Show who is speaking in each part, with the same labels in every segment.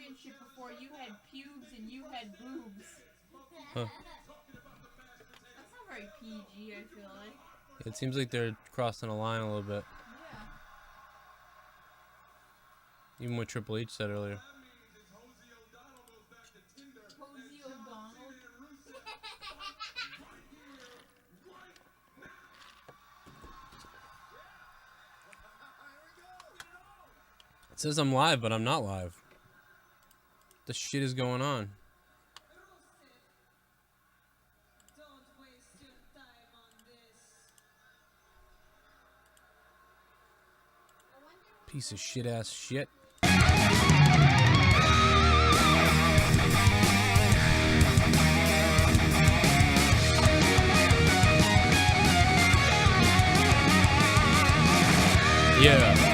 Speaker 1: championship before you had pubes and you had boobs.
Speaker 2: Huh.
Speaker 1: That's not very PG, I feel like.
Speaker 2: It seems like they're crossing a line a little bit.
Speaker 1: Yeah.
Speaker 2: Even what Triple H said earlier.
Speaker 1: Posey O'Donnell.
Speaker 2: It says I'm live, but I'm not live. What the shit is going on? Piece of shit ass shit. Yeah.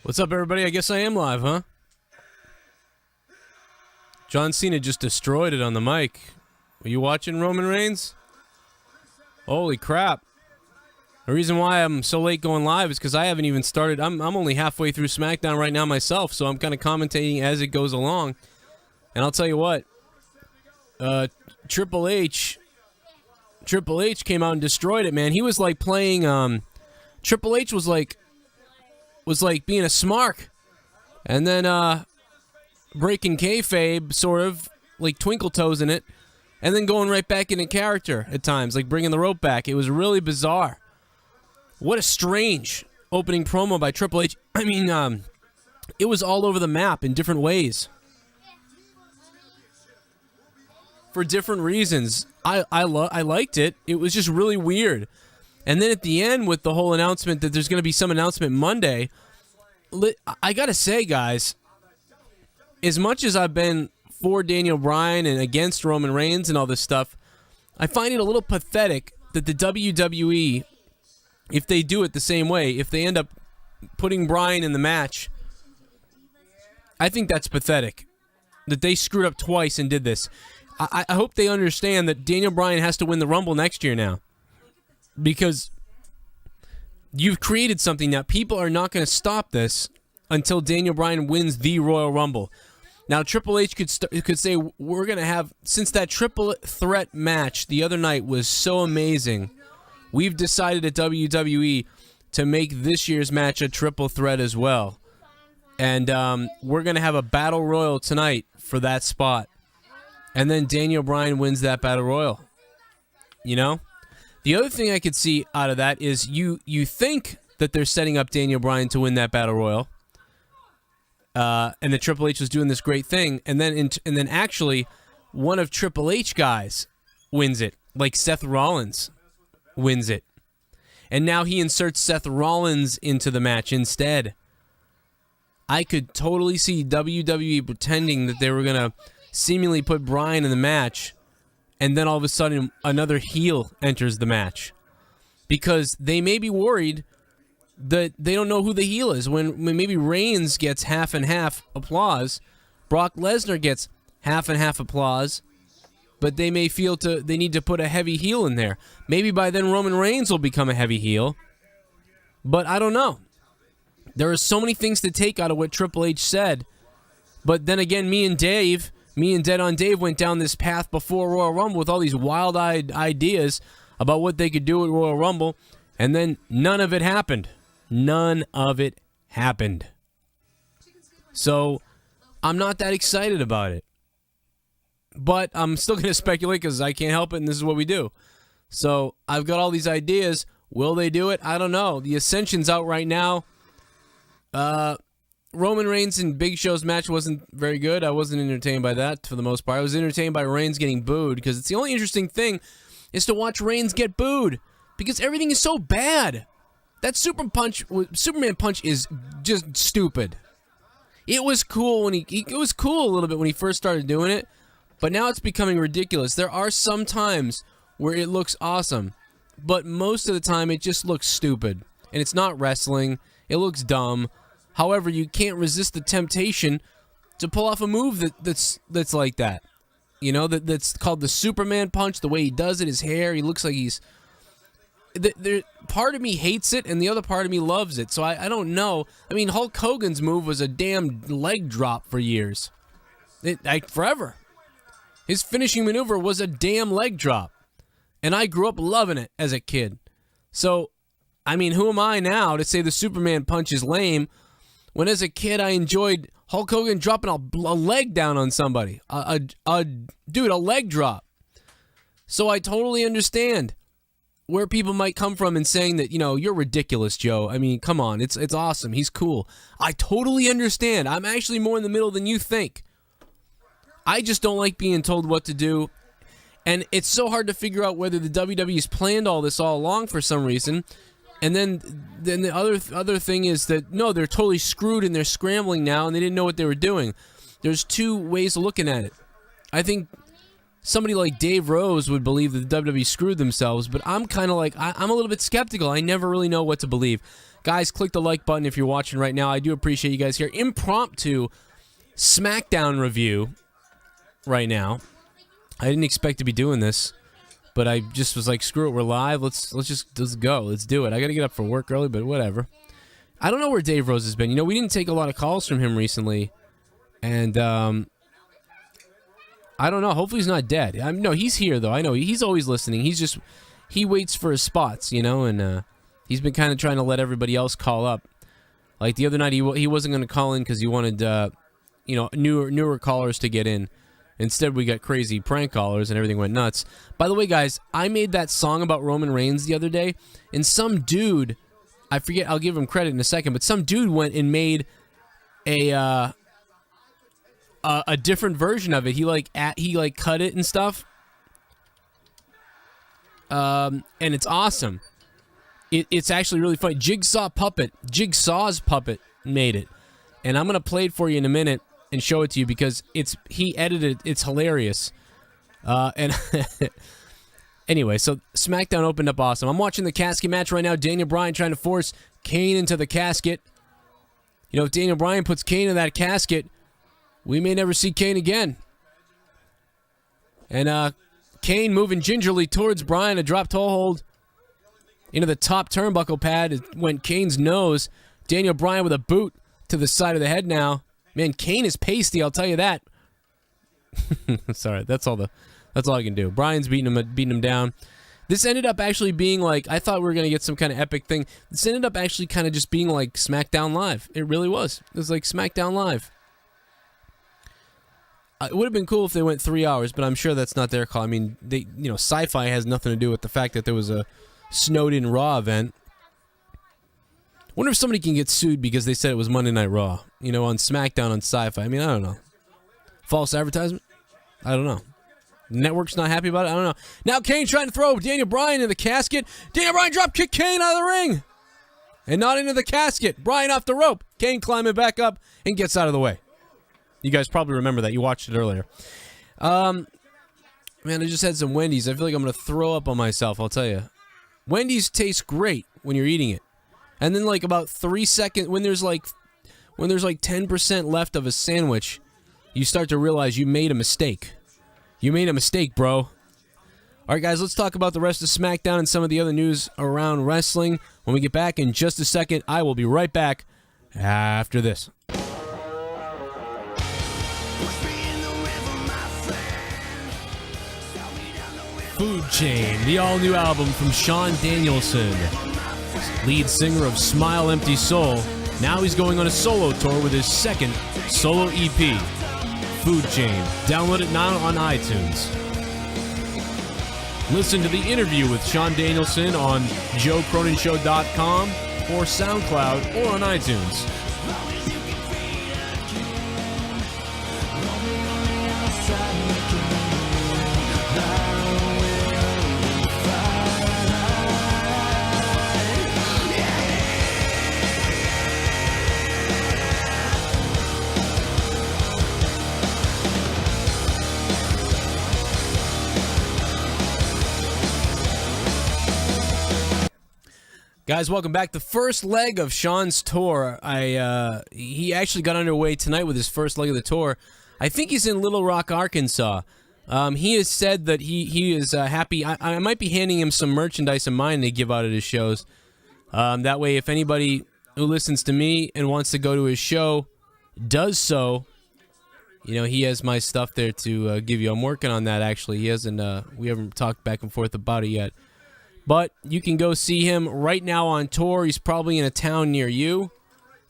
Speaker 2: What's up, everybody? I guess I am live, huh? John Cena just destroyed it on the mic. Are you watching Roman Reigns? Holy crap. The reason why I'm so late going live is because I haven't even started. I'm only halfway through SmackDown right now myself, so I'm kind of commentating as it goes along. And I'll tell you what, Triple H came out and destroyed it, man. He was like playing, Triple H was like being a smark, and then breaking kayfabe, sort of like twinkle toes in it, and then going right back into character at times, like bringing the rope back. It was really bizarre. What a strange opening promo by Triple H. I mean, it was all over the map in different ways for different reasons. I liked it. It was just really weird. And then at the end, with the whole announcement that there's going to be some announcement Monday, I got to say, guys, as much as I've been for Daniel Bryan and against Roman Reigns and all this stuff, I find it a little pathetic that the WWE, if they do it the same way, if they end up putting Bryan in the match, I think that's pathetic. That they screwed up twice and did this. I hope they understand that Daniel Bryan has to win the Rumble next year now. Because you've created something that people are not going to stop this until Daniel Bryan wins the Royal Rumble. Now, Triple H could say, we're going to have, since that triple threat match the other night was so amazing, we've decided at WWE to make this year's match a triple threat as well. And we're going to have a Battle Royal tonight for that spot. And then Daniel Bryan wins that Battle Royal. You know? The other thing I could see out of that is you think that they're setting up Daniel Bryan to win that Battle Royal, and that Triple H was doing this great thing, and then actually one of Triple H guys wins it, like Seth Rollins wins it, and now he inserts Seth Rollins into the match instead. I could totally see WWE pretending that they were gonna seemingly put Bryan in the match. And then all of a sudden, another heel enters the match. Because they may be worried that they don't know who the heel is. When maybe Reigns gets half and half applause, Brock Lesnar gets half and half applause, but they may feel they need to put a heavy heel in there. Maybe by then Roman Reigns will become a heavy heel. But I don't know. There are so many things to take out of what Triple H said. But then again, me and Dead on Dave went down this path before Royal Rumble with all these wild-eyed ideas about what they could do at Royal Rumble, and then none of it happened. None of it happened. So, I'm not that excited about it. but I'm still going to speculate because I can't help it, and this is what we do. So I've got all these ideas. Will they do it? I don't know. The Ascension's out right now. Roman Reigns and Big Show's match wasn't very good. I wasn't entertained by that for the most part. I was entertained by Reigns getting booed because it's the only interesting thing is to watch Reigns get booed because everything is so bad. That Superman punch is just stupid. It was cool when it was cool a little bit when he first started doing it, but now it's becoming ridiculous. There are some times where it looks awesome, but most of the time it just looks stupid. And it's not wrestling. It looks dumb. However, you can't resist the temptation to pull off a move that's like that. You know, that's called the Superman punch, the way he does it, his hair, he looks like he's... part of me hates it, and the other part of me loves it, so I don't know. I mean, Hulk Hogan's move was a damn leg drop for years. Forever. His finishing maneuver was a damn leg drop. And I grew up loving it as a kid. So, I mean, who am I now to say the Superman punch is lame when as a kid I enjoyed Hulk Hogan dropping a leg down on somebody. Dude, a leg drop. So I totally understand where people might come from in saying that, you know, you're ridiculous, Joe. I mean, come on, it's awesome. He's cool. I totally understand. I'm actually more in the middle than you think. I just don't like being told what to do. And it's so hard to figure out whether the WWE's planned all this all along for some reason. And then the other thing is that, no, they're totally screwed and they're scrambling now and they didn't know what they were doing. There's two ways of looking at it. I think somebody like Dave Rose would believe that the WWE screwed themselves, but I'm kind of like, I'm a little bit skeptical. I never really know what to believe. Guys, click the like button if you're watching right now. I do appreciate you guys here. Impromptu SmackDown review right now. I didn't expect to be doing this, but I just was like, screw it, we're live. Let's go. Let's do it. I got to get up for work early, but whatever. I don't know where Dave Rose has been. You know, we didn't take a lot of calls from him recently, and I don't know. Hopefully he's not dead. No, he's here, though. I know. He's always listening. He waits for his spots, you know, and he's been kind of trying to let everybody else call up. Like the other night, he wasn't going to call in because he wanted, you know, newer callers to get in. Instead, we got crazy prank callers and everything went nuts. By the way, guys, I made that song about Roman Reigns the other day, and some dude, I forget, I'll give him credit in a second, but some dude went and made a different version of it. He cut it and stuff. And it's awesome. It's actually really funny. Jigsaw's puppet made it. And I'm going to play it for you in a minute and show it to you because he edited it. It's hilarious. And anyway, so SmackDown opened up awesome. I'm watching the casket match right now. Daniel Bryan trying to force Kane into the casket. You know, if Daniel Bryan puts Kane in that casket, we may never see Kane again. And Kane moving gingerly towards Bryan, a drop toe hold into the top turnbuckle pad. It went Kane's nose. Daniel Bryan with a boot to the side of the head now. Man, Kane is pasty, I'll tell you that. Sorry, that's all I can do. Bryan's beating him down. This ended up actually being like, I thought we were going to get some kind of epic thing. This ended up actually kind of just being like SmackDown Live. It really was. It was like SmackDown Live. It would have been cool if they went 3 hours, but I'm sure that's not their call. I mean, Syfy has nothing to do with the fact that there was a snowed-in Raw event. Wonder if somebody can get sued because they said it was Monday Night Raw. You know, on SmackDown on Syfy. I mean, I don't know. False advertisement? I don't know. Network's not happy about it? I don't know. Now Kane trying to throw Daniel Bryan in the casket. Daniel Bryan drop kick Kane out of the ring. And not into the casket. Bryan off the rope. Kane climbing back up and gets out of the way. You guys probably remember that. You watched it earlier. Man, I just had some Wendy's. I feel like I'm going to throw up on myself, I'll tell you. Wendy's tastes great when you're eating it. And then like about 3 seconds, when there's like 10% left of a sandwich, you start to realize you made a mistake. You made a mistake, bro. All right, guys, let's talk about the rest of SmackDown and some of the other news around wrestling. When we get back in just a second, I will be right back after this. Food Chain, the all-new album from Sean Danielson, lead singer of Smile Empty Soul. Now he's going on a solo tour with his second solo EP. food chain. Download it now on iTunes. Listen to the interview with Sean Danielson on joecroninshow.com or SoundCloud or on iTunes. Guys, welcome back. The first leg of Sean's tour. He actually got underway tonight with his first leg of the tour. I think he's in Little Rock, Arkansas. He has said that he is happy. I might be handing him some merchandise of mine to give out at his shows. That way, if anybody who listens to me and wants to go to his show does so, you know, he has my stuff there to give you. I'm working on that, actually. He hasn't. We haven't talked back and forth about it yet. But you can go see him right now on tour. He's probably in a town near you.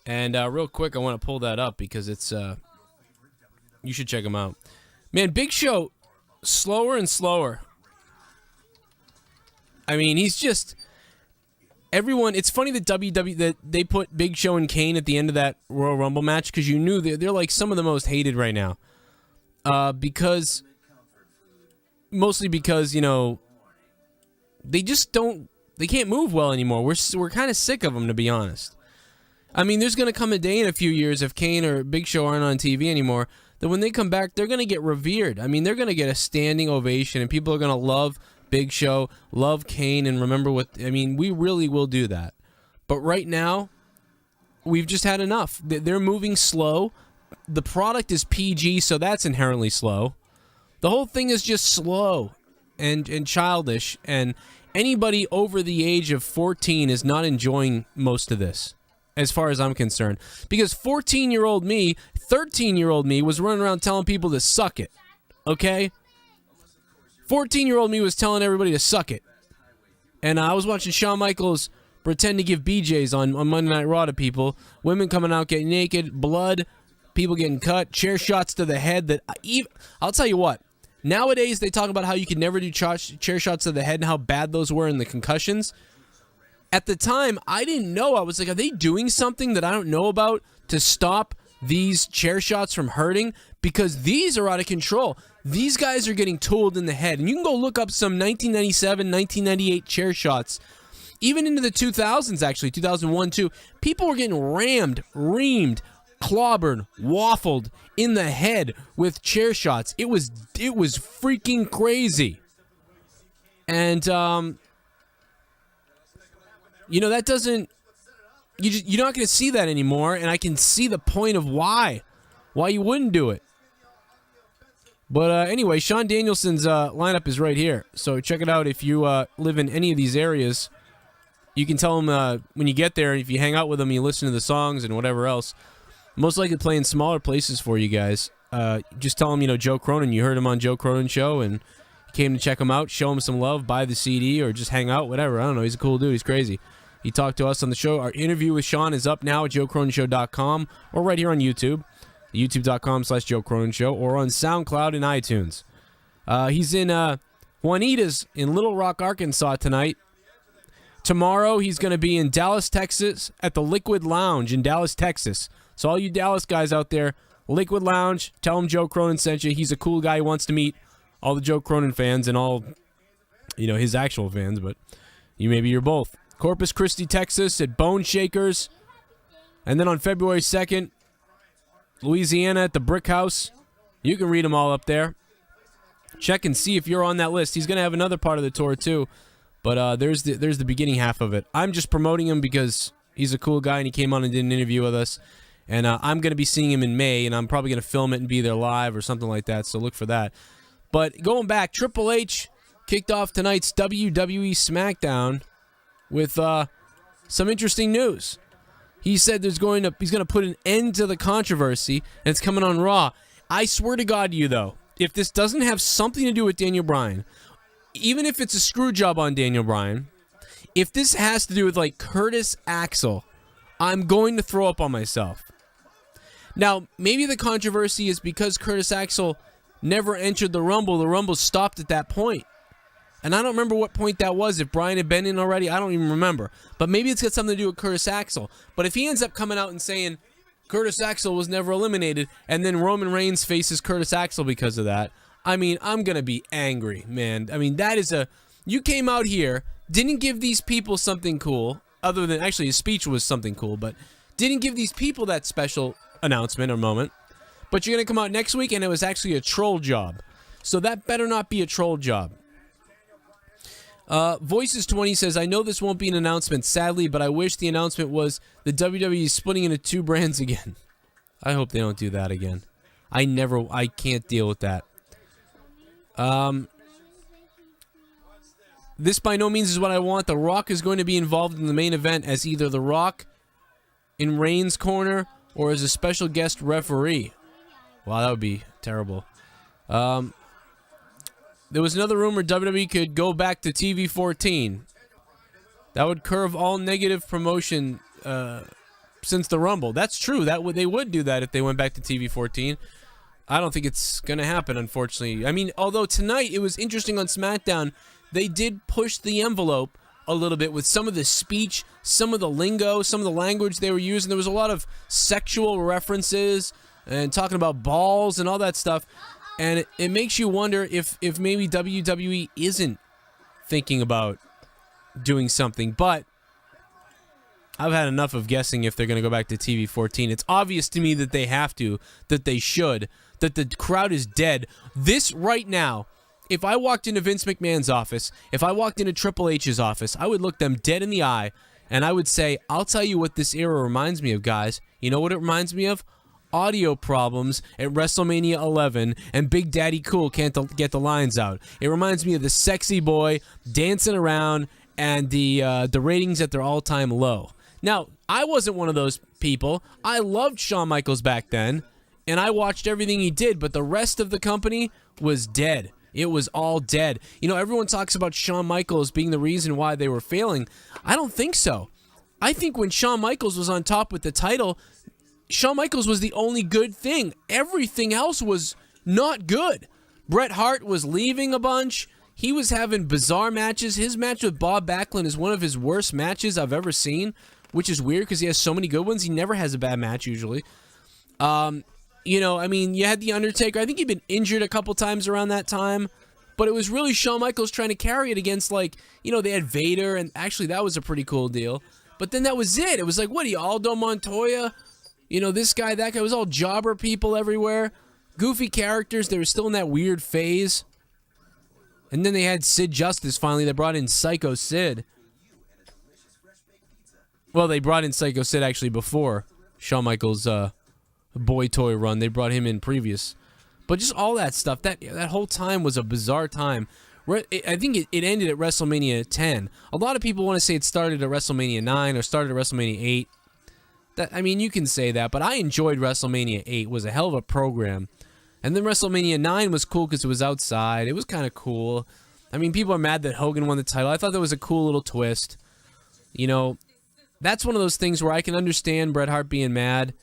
Speaker 2: And real quick, I want to pull that up because it's... you should check him out. Man, Big Show, slower and slower. I mean, he's just... Everyone... It's funny that that they put Big Show and Kane at the end of that Royal Rumble match because you knew they're like some of the most hated right now. Because... Mostly because, you know... They just don't... They can't move well anymore. We're kind of sick of them, to be honest. I mean, there's going to come a day in a few years if Kane or Big Show aren't on TV anymore, that when they come back, they're going to get revered. I mean, they're going to get a standing ovation, and people are going to love Big Show, love Kane, and remember what... I mean, we really will do that. But right now, we've just had enough. They're moving slow. The product is PG, so that's inherently slow. The whole thing is just slow and childish, and anybody over the age of 14 is not enjoying most of this, as far as I'm concerned. Because 14-year-old me, 13-year-old me was running around telling people to suck it, okay? 14-year-old me was telling everybody to suck it. And I was watching Shawn Michaels pretend to give BJs on Monday Night Raw to people, women coming out getting naked, blood, people getting cut, chair shots to the head. I'll tell you what. Nowadays, they talk about how you could never do chair shots to the head and how bad those were and the concussions. At the time, I didn't know. I was like, are they doing something that I don't know about to stop these chair shots from hurting? Because these are out of control. These guys are getting tooled in the head. And you can go look up some 1997, 1998 chair shots. Even into the 2000s, actually, 2001, 2. People were getting rammed, reamed, clobbered, waffled in the head with chair shots. It was freaking crazy. And you know, that doesn't... You're not going to see that anymore, and I can see the point of why you wouldn't do it. But anyway, Sean Danielson's lineup is right here. So check it out if you live in any of these areas. You can tell him when you get there, if you hang out with him, you listen to the songs and whatever else. Most likely play in smaller places for you guys. Just tell him, you know, Joe Cronin. You heard him on Joe Cronin Show, and you came to check him out, show him some love, buy the CD, or just hang out, whatever. I don't know. He's a cool dude. He's crazy. He talked to us on the show. Our interview with Sean is up now at joecroninshow.com or right here on YouTube, youtube.com/Joe Cronin Show, or on SoundCloud and iTunes. He's in Juanita's in Little Rock, Arkansas tonight. Tomorrow, he's going to be in Dallas, Texas at the Liquid Lounge in Dallas, Texas. So all you Dallas guys out there, Liquid Lounge, tell him Joe Cronin sent you. He's a cool guy. He wants to meet all the Joe Cronin fans and all, you know, his actual fans, but maybe you're both. Corpus Christi, Texas at Bone Shakers. And then on February 2nd, Louisiana at the Brick House. You can read them all up there. Check and see if you're on that list. He's going to have another part of the tour too, but there's the beginning half of it. I'm just promoting him because he's a cool guy and he came on and did an interview with us. And I'm going to be seeing him in May, and I'm probably going to film it and be there live or something like that, so look for that. But going back, Triple H kicked off tonight's WWE SmackDown with some interesting news. He said he's going to put an end to the controversy, and it's coming on Raw. I swear to God to you, though, if this doesn't have something to do with Daniel Bryan, even if it's a screw job on Daniel Bryan, if this has to do with, like, Curtis Axel, I'm going to throw up on myself. Now, maybe the controversy is because Curtis Axel never entered the Rumble stopped at that point. And I don't remember what point that was. If Bryan had been in already, I don't even remember. But maybe it's got something to do with Curtis Axel. But if he ends up coming out and saying Curtis Axel was never eliminated, and then Roman Reigns faces Curtis Axel because of that, I mean, I'm going to be angry, man. I mean, that is a... You came out here, didn't give these people something cool, other than... Actually, his speech was something cool, but didn't give these people that special announcement or moment. But you're going to come out next week, and it was actually a troll job. So that better not be a troll job. Voices20 says, I know this won't be an announcement, sadly, but I wish the announcement was the WWE is splitting into 2 brands again. I hope they don't do that again. I can't deal with that. This by no means is what I want. The Rock is going to be involved in the main event as either The Rock in Reigns' corner or as a special guest referee. Wow, that would be terrible. There was another rumor WWE could go back to TV14. That would curve all negative promotion since the Rumble. That's true. They would do that if they went back to TV14. I don't think it's going to happen, unfortunately. I mean, although tonight it was interesting on SmackDown, they did push the envelope a little bit with some of the speech, some of the lingo, some of the language they were using. There was a lot of sexual references and talking about balls and all that stuff. And it makes you wonder if maybe WWE isn't thinking about doing something. But I've had enough of guessing if they're going to go back to TV14. It's obvious to me that they have to, that they should, that the crowd is dead. This right now, if I walked into Vince McMahon's office, if I walked into Triple H's office, I would look them dead in the eye and I would say, I'll tell you what this era reminds me of, guys. You know what it reminds me of? Audio problems at WrestleMania 11 and Big Daddy Cool can't get the lines out. It reminds me of the sexy boy dancing around and the ratings at their all-time low. Now, I wasn't one of those people. I loved Shawn Michaels back then, and I watched everything he did, but the rest of the company was dead. It was all dead. You know, everyone talks about Shawn Michaels being the reason why they were failing. I don't think so. I think when Shawn Michaels was on top with the title, Shawn Michaels was the only good thing. Everything else was not good. Bret Hart was leaving a bunch. He was having bizarre matches. His match with Bob Backlund is one of his worst matches I've ever seen, which is weird because he has so many good ones. He never has a bad match usually. You know, I mean, you had The Undertaker. I think he'd been injured a couple times around that time, but it was really Shawn Michaels trying to carry it against, like, you know, they had Vader, and actually that was a pretty cool deal. But then that was it. It was like, what are you, Aldo Montoya? You know, this guy, that guy. It was all jobber people everywhere. Goofy characters. They were still in that weird phase. And then they had Sid Justice finally. They brought in Psycho Sid. Well, they brought in Psycho Sid actually before Shawn Michaels' boy toy run. They brought him in previous. But just all that stuff. That whole time was a bizarre time. I think it ended at WrestleMania 10. A lot of people want to say it started at WrestleMania 9 or started at WrestleMania 8. I mean, you can say that, but I enjoyed WrestleMania 8. It was a hell of a program. And then WrestleMania 9 was cool because it was outside. It was kind of cool. I mean, people are mad that Hogan won the title. I thought that was a cool little twist. You know, that's one of those things where I can understand Bret Hart being mad.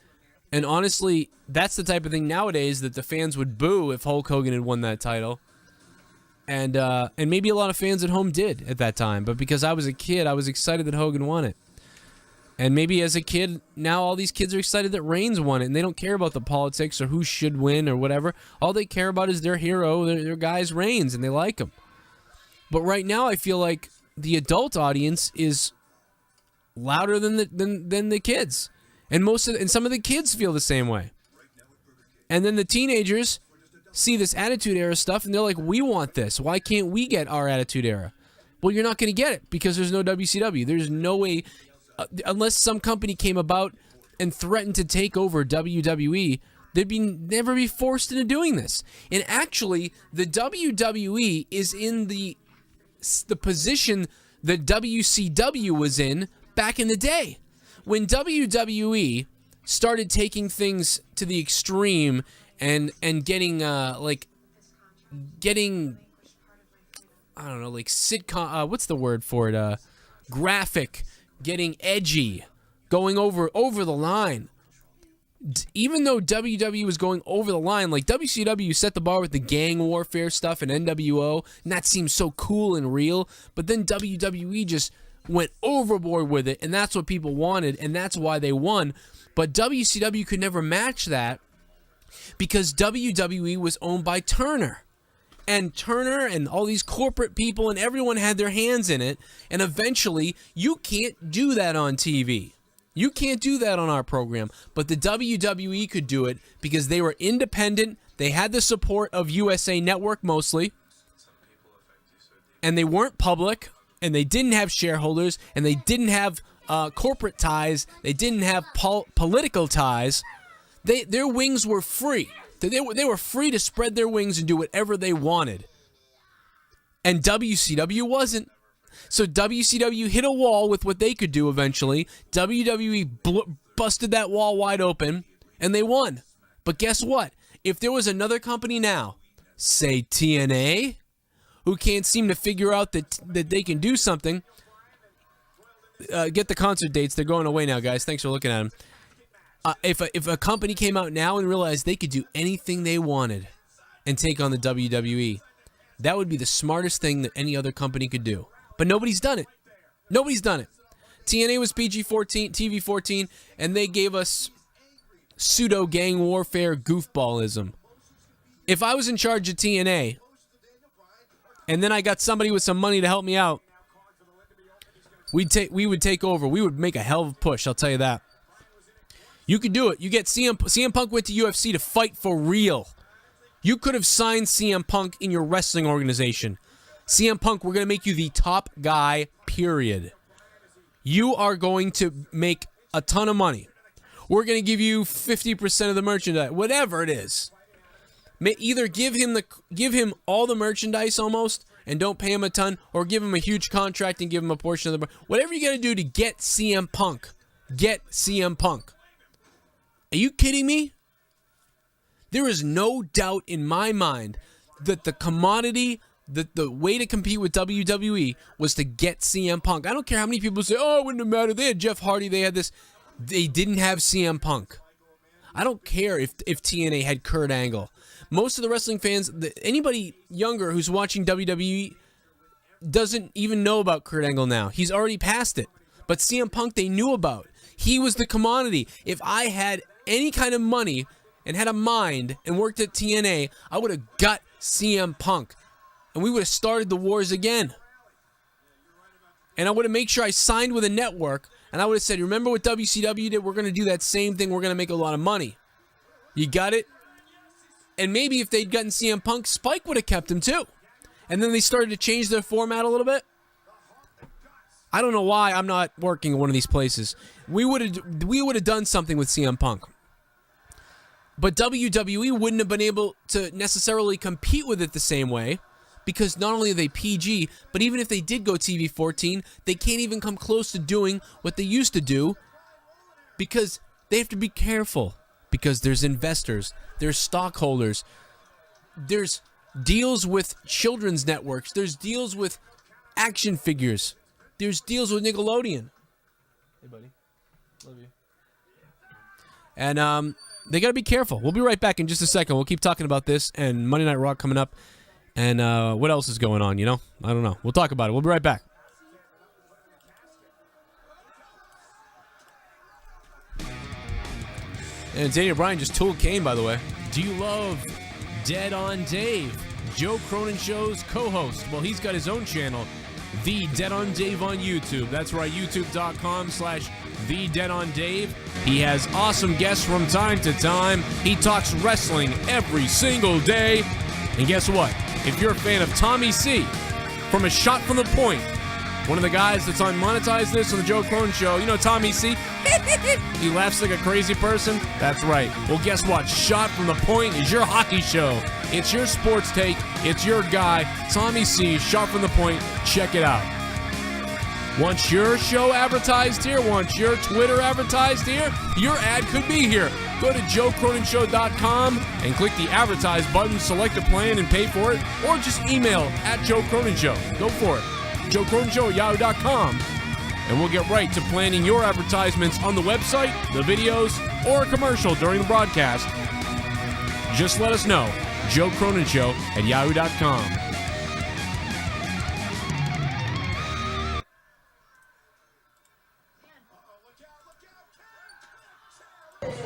Speaker 2: And honestly, that's the type of thing nowadays that the fans would boo if Hulk Hogan had won that title. And maybe a lot of fans at home did at that time. But because I was a kid, I was excited that Hogan won it. And maybe as a kid, now all these kids are excited that Reigns won it, and they don't care about the politics or who should win or whatever. All they care about is their hero, their guy's Reigns, and they like him. But right now, I feel like the adult audience is louder than the kids, and some of the kids feel the same way. And then the teenagers see this Attitude Era stuff, and they're like, "We want this. Why can't we get our Attitude Era?" Well, you're not going to get it because there's no WCW. There's no way. Unless some company came about and threatened to take over WWE, they'd never be forced into doing this. And actually, the WWE is in the position that WCW was in back in the day. When WWE started taking things to the extreme and getting I don't know, like sitcom, what's the word for it? Graphic, getting edgy, going over the line. even though WWE was going over the line, like WCW set the bar with the gang warfare stuff and NWO, and that seemed so cool and real, but then WWE just went overboard with it, and that's what people wanted, and that's why they won. But WCW could never match that because WWE was owned by Turner. And Turner and all these corporate people and everyone had their hands in it, and eventually you can't do that on TV. You can't do that on our program, but the WWE could do it because they were independent, they had the support of USA Network mostly, and they weren't public, and they didn't have shareholders, and they didn't have corporate ties, they didn't have political ties. Their wings were free. They were free to spread their wings and do whatever they wanted. And WCW wasn't. So WCW hit a wall with what they could do eventually. WWE busted that wall wide open, and they won. But guess what? If there was another company now, say TNA, who can't seem to figure out that they can do something, get the concert dates. They're going away now, guys. Thanks for looking at them. If a company came out now and realized they could do anything they wanted and take on the WWE, that would be the smartest thing that any other company could do. But nobody's done it. Nobody's done it. TNA was PG-14, TV-14, and they gave us pseudo-gang warfare goofballism. If I was in charge of TNA, and then I got somebody with some money to help me out, we would take over. We would make a hell of a push, I'll tell you that. You could do it. You get CM Punk went to UFC to fight for real. You could have signed CM Punk in your wrestling organization. CM Punk, we're going to make you the top guy, period. You are going to make a ton of money. We're going to give you 50% of the merchandise, whatever it is. Either give him all the merchandise almost and don't pay him a ton, or give him a huge contract and give him a portion of the whatever you got to do to get CM Punk. Get CM Punk. Are you kidding me? There is no doubt in my mind that the commodity, the way to compete with WWE was to get CM Punk. I don't care how many people say, oh, it wouldn't have mattered. They had Jeff Hardy. They had this. They didn't have CM Punk. I don't care if TNA had Kurt Angle. Most of the wrestling fans, anybody younger who's watching WWE doesn't even know about Kurt Angle now. He's already past it. But CM Punk they knew about. He was the commodity. If I had any kind of money and had a mind and worked at TNA, I would have got CM Punk. And we would have started the wars again. And I would have made sure I signed with a network, and I would have said, remember what WCW did? We're going to do that same thing. We're going to make a lot of money. You got it? And maybe if they'd gotten CM Punk, Spike would have kept him too. And then they started to change their format a little bit. I don't know why I'm not working at one of these places. We would have done something with CM Punk. But WWE wouldn't have been able to necessarily compete with it the same way, because not only are they PG, but even if they did go TV-14, they can't even come close to doing what they used to do, because they have to be careful, because there's investors, there's stockholders, there's deals with children's networks, there's deals with action figures, there's deals with Nickelodeon. Hey, buddy. Love you. And they got to be careful. We'll be right back in just a second. We'll keep talking about this and Monday Night Raw coming up. And what else is going on, you know? I don't know. We'll talk about it. We'll be right back. And Daniel Bryan just tooled Kane, by the way. Do you love Dead on Dave? Joe Cronin Show's co-host. Well, he's got his own channel, The Dead on Dave on YouTube. That's right, youtube.com/The Dead on Dave. He has awesome guests from time to time. He talks wrestling every single day. And guess what? If you're a fan of Tommy C from A Shot from the Point, one of the guys that's on Monetize This on the Joe Cronin Show, you know Tommy C? He laughs like a crazy person? That's right. Well, guess what? Shot from the Point is your hockey show. It's your sports take. It's your guy, Tommy C, Shot from the Point. Check it out. Want your show advertised here? Want your Twitter advertised here? Your ad could be here. Go to joecroninshow.com and click the advertise button, select a plan, and pay for it. Or just email at Joe Cronin Show. Go for it. Joe Cronin Show at yahoo.com. and we'll get right to planning your advertisements on the website, the videos, or a commercial during the broadcast. Just let us know. Joe Cronin Show at yahoo.com.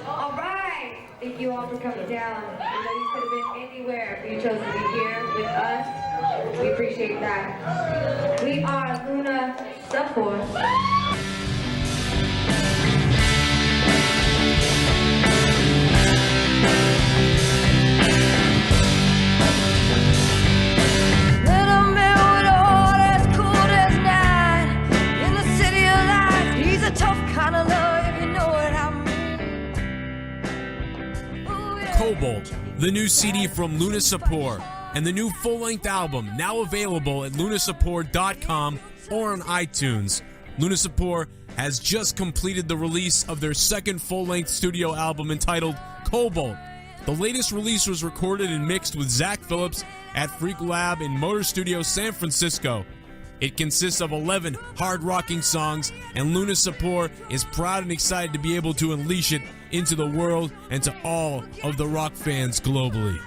Speaker 3: All right. Thank you all for coming down. You know you could have been anywhere, but you chose to be here with us. We appreciate that. We are Luna Support.
Speaker 2: Cobalt, the new CD from Luna Support, and the new full-length album now available at lunasupport.com or on iTunes. Luna Support has just completed the release of their second full-length studio album entitled Cobalt. The latest release was recorded and mixed with Zach Phillips at Freak Lab in Motor Studio, San Francisco. It consists of 11 hard-rocking songs, and Luna Support is proud and excited to be able to unleash it into the world and to all of the rock fans globally.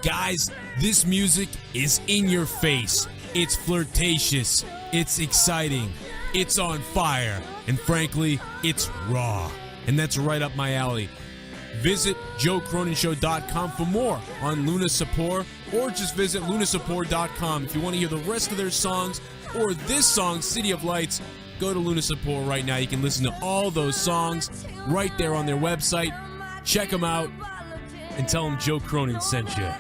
Speaker 2: Guys, this music is in your face. It's flirtatious. It's exciting. It's on fire. And frankly, it's raw. And that's right up my alley. Visit joecroninshow.com for more on Luna Support, or just visit lunasupport.com if you want to hear the rest of their songs or this song, City of Lights. Go to Luna Support right now. You can listen to all those songs right there on their website. Check them out and tell them Joe Cronin sent you.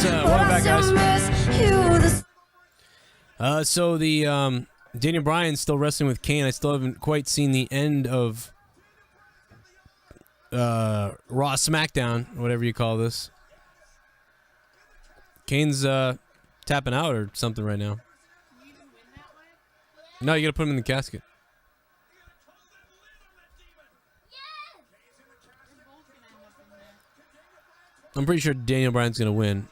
Speaker 2: Welcome back, guys. So the Daniel Bryan's still wrestling with Kane. I still haven't quite seen the end of Raw SmackDown, whatever you call this. Kane's tapping out or something right now. No, you gotta put him in the casket. I'm pretty sure Daniel Bryan's gonna win.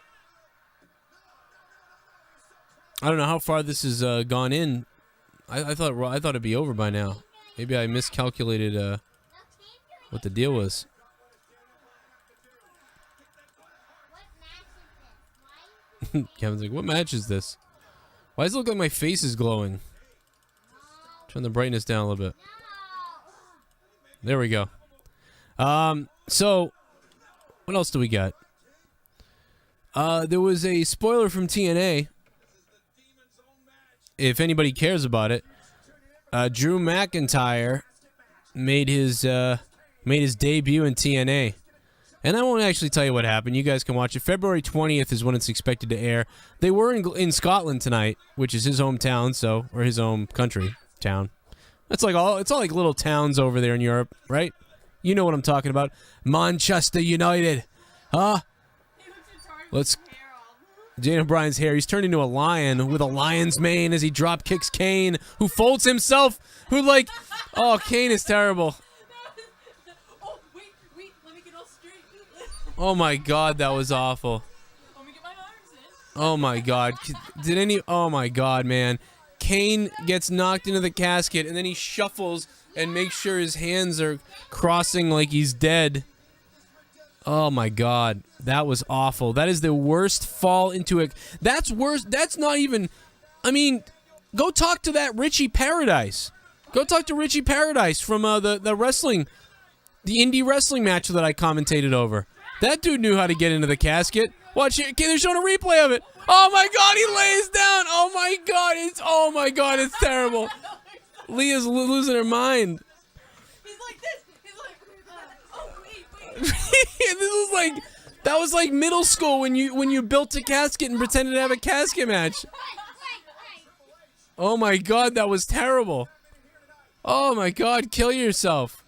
Speaker 2: I don't know how far this has gone in. I thought it'd be over by now. Maybe I miscalculated what the deal was. Kevin's like, what match is this? Why does it look like my face is glowing? Turn the brightness down a little bit. There we go. So, what else do we got? There was a spoiler from TNA. If anybody cares about it, Drew McIntyre made his debut in TNA. And I won't actually tell you what happened. You guys can watch it. February 20th is when it's expected to air. They were in Scotland tonight, which is his hometown, or his home country town. It's all like little towns over there in Europe, right? You know what I'm talking about. Manchester United. Huh? Daniel Bryan's hair. He's turned into a lion with a lion's mane as he drop kicks Kane, who folds himself, oh, Kane is terrible.
Speaker 1: Oh, wait, let me get all straight.
Speaker 2: Oh my God, that was awful.
Speaker 1: Let me get my arms in.
Speaker 2: Oh my God. Oh my God, man. Kane gets knocked into the casket and then he shuffles and makes sure his hands are crossing like he's dead. Oh my God, that was awful. That is the worst fall into it. That's worse. That's not even. I mean, go talk to that Richie Paradise. Go talk to Richie Paradise from the wrestling, the indie wrestling match that I commentated over. That dude knew how to get into the casket. Watch it. Okay, they're showing a replay of it. Oh my God, he lays down. Oh my God, it's terrible. Leah's losing her mind. That was like middle school when you built a casket and pretended to have a casket match. Oh my God, that was terrible. Oh my God, kill yourself.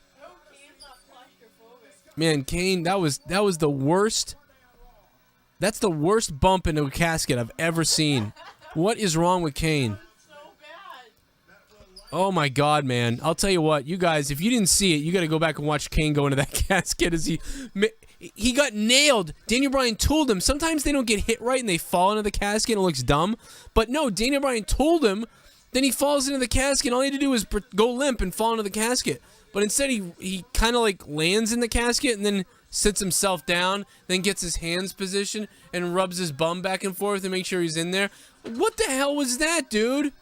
Speaker 2: Man, Kane, that was the worst. That's the worst bump into a casket I've ever seen. What is wrong with Kane? Oh my God, man! I'll tell you what, you guys, if you didn't see it, you got to go back and watch Kane go into that casket as he got nailed. Daniel Bryan tooled him. Sometimes they don't get hit right and they fall into the casket and it looks dumb. But no, Daniel Bryan tooled him. Then he falls into the casket. And all he had to do was go limp and fall into the casket. But instead, he kind of like lands in the casket and then sits himself down, then gets his hands positioned and rubs his bum back and forth to make sure he's in there. What the hell was that, dude?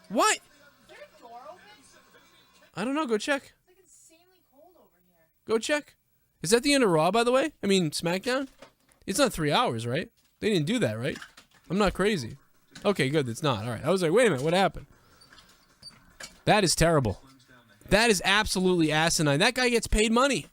Speaker 2: What?
Speaker 1: Is there a door open?
Speaker 2: I don't know. Go check.
Speaker 1: It's like insanely cold over here.
Speaker 2: Go check. Is that the end of Raw, by the way? I mean, SmackDown? It's not 3 hours, right? They didn't do that, right? I'm not crazy. Okay, good. It's not. All right. I was like, wait a minute. What happened? That is terrible. That is absolutely asinine. That guy gets paid money.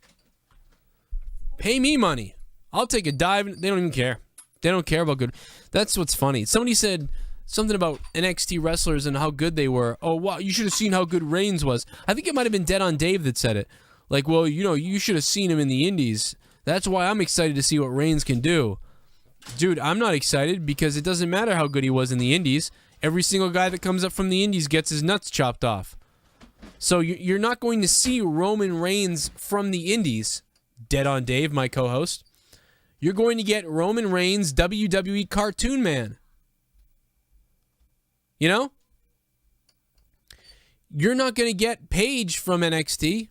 Speaker 2: Pay me money. I'll take a dive. They don't even care. They don't care about good. That's what's funny. Somebody said something about NXT wrestlers and how good they were. Oh, wow, you should have seen how good Reigns was. I think it might have been Dead on Dave that said it. Like, well, you know, you should have seen him in the Indies. That's why I'm excited to see what Reigns can do. Dude, I'm not excited because it doesn't matter how good he was in the Indies. Every single guy that comes up from the Indies gets his nuts chopped off. So you're not going to see Roman Reigns from the Indies, Dead on Dave, my co-host. You're going to get Roman Reigns, WWE Cartoon Man. You know? You're not going to get Paige from NXT.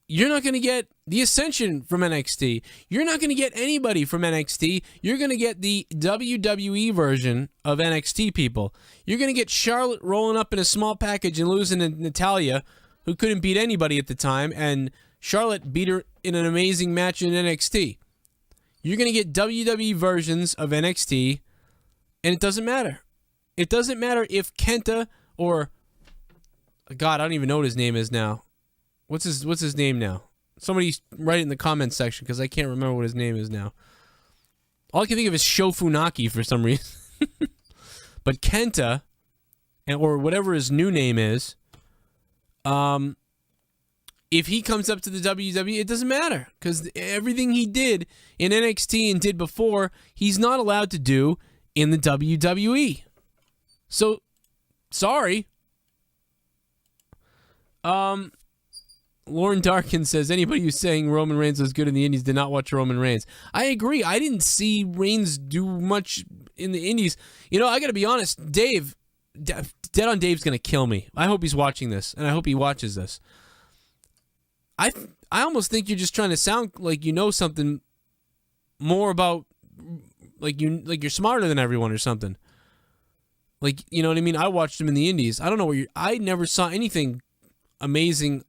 Speaker 2: You're not going to get the Ascension from NXT. You're not going to get anybody from NXT. You're going to get the WWE version of NXT people. You're going to get Charlotte rolling up in a small package and losing to Natalya, who couldn't beat anybody at the time, and Charlotte beat her in an amazing match in NXT. You're going to get WWE versions of NXT, and it doesn't matter. It doesn't matter if Kenta or... God, I don't even know what his name is now. What's his name now? Somebody write it in the comments section because I can't remember what his name is now. All I can think of is Shofunaki for some reason. But Kenta, or whatever his new name is, if he comes up to the WWE, it doesn't matter because everything he did in NXT and did before, he's not allowed to do in the WWE. So, sorry. Lauren Darkin says, anybody who's saying Roman Reigns was good in the Indies did not watch Roman Reigns. I agree. I didn't see Reigns do much in the Indies. You know, I got to be honest. Dave, Dead on Dave's going to kill me. I hope he's watching this, and I hope he watches this. I almost think you're just trying to sound like you know something more about, like you're smarter than everyone or something. Like, you know what I mean? I watched him in the Indies. I don't know I never saw anything amazing.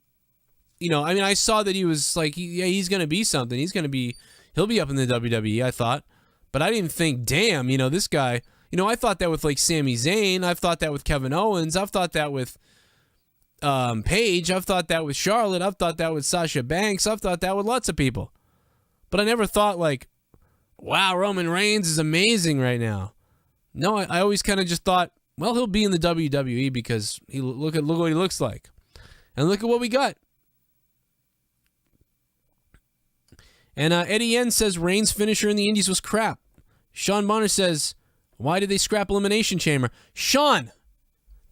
Speaker 2: You know, I mean, I saw that he was like, he's going to be something. He'll be up in the WWE, I thought. But I didn't think, damn, you know, this guy, you know, I thought that with like Sami Zayn. I've thought that with Kevin Owens. I've thought that with Paige. I've thought that with Charlotte. I've thought that with Sasha Banks. I've thought that with lots of people. But I never thought like, wow, Roman Reigns is amazing right now. No, I always kind of just thought, well, he'll be in the WWE because look what he looks like. And look at what we got. And Eddie N says Reigns' finisher in the Indies was crap. Sean Bonner says, why did they scrap Elimination Chamber? Sean,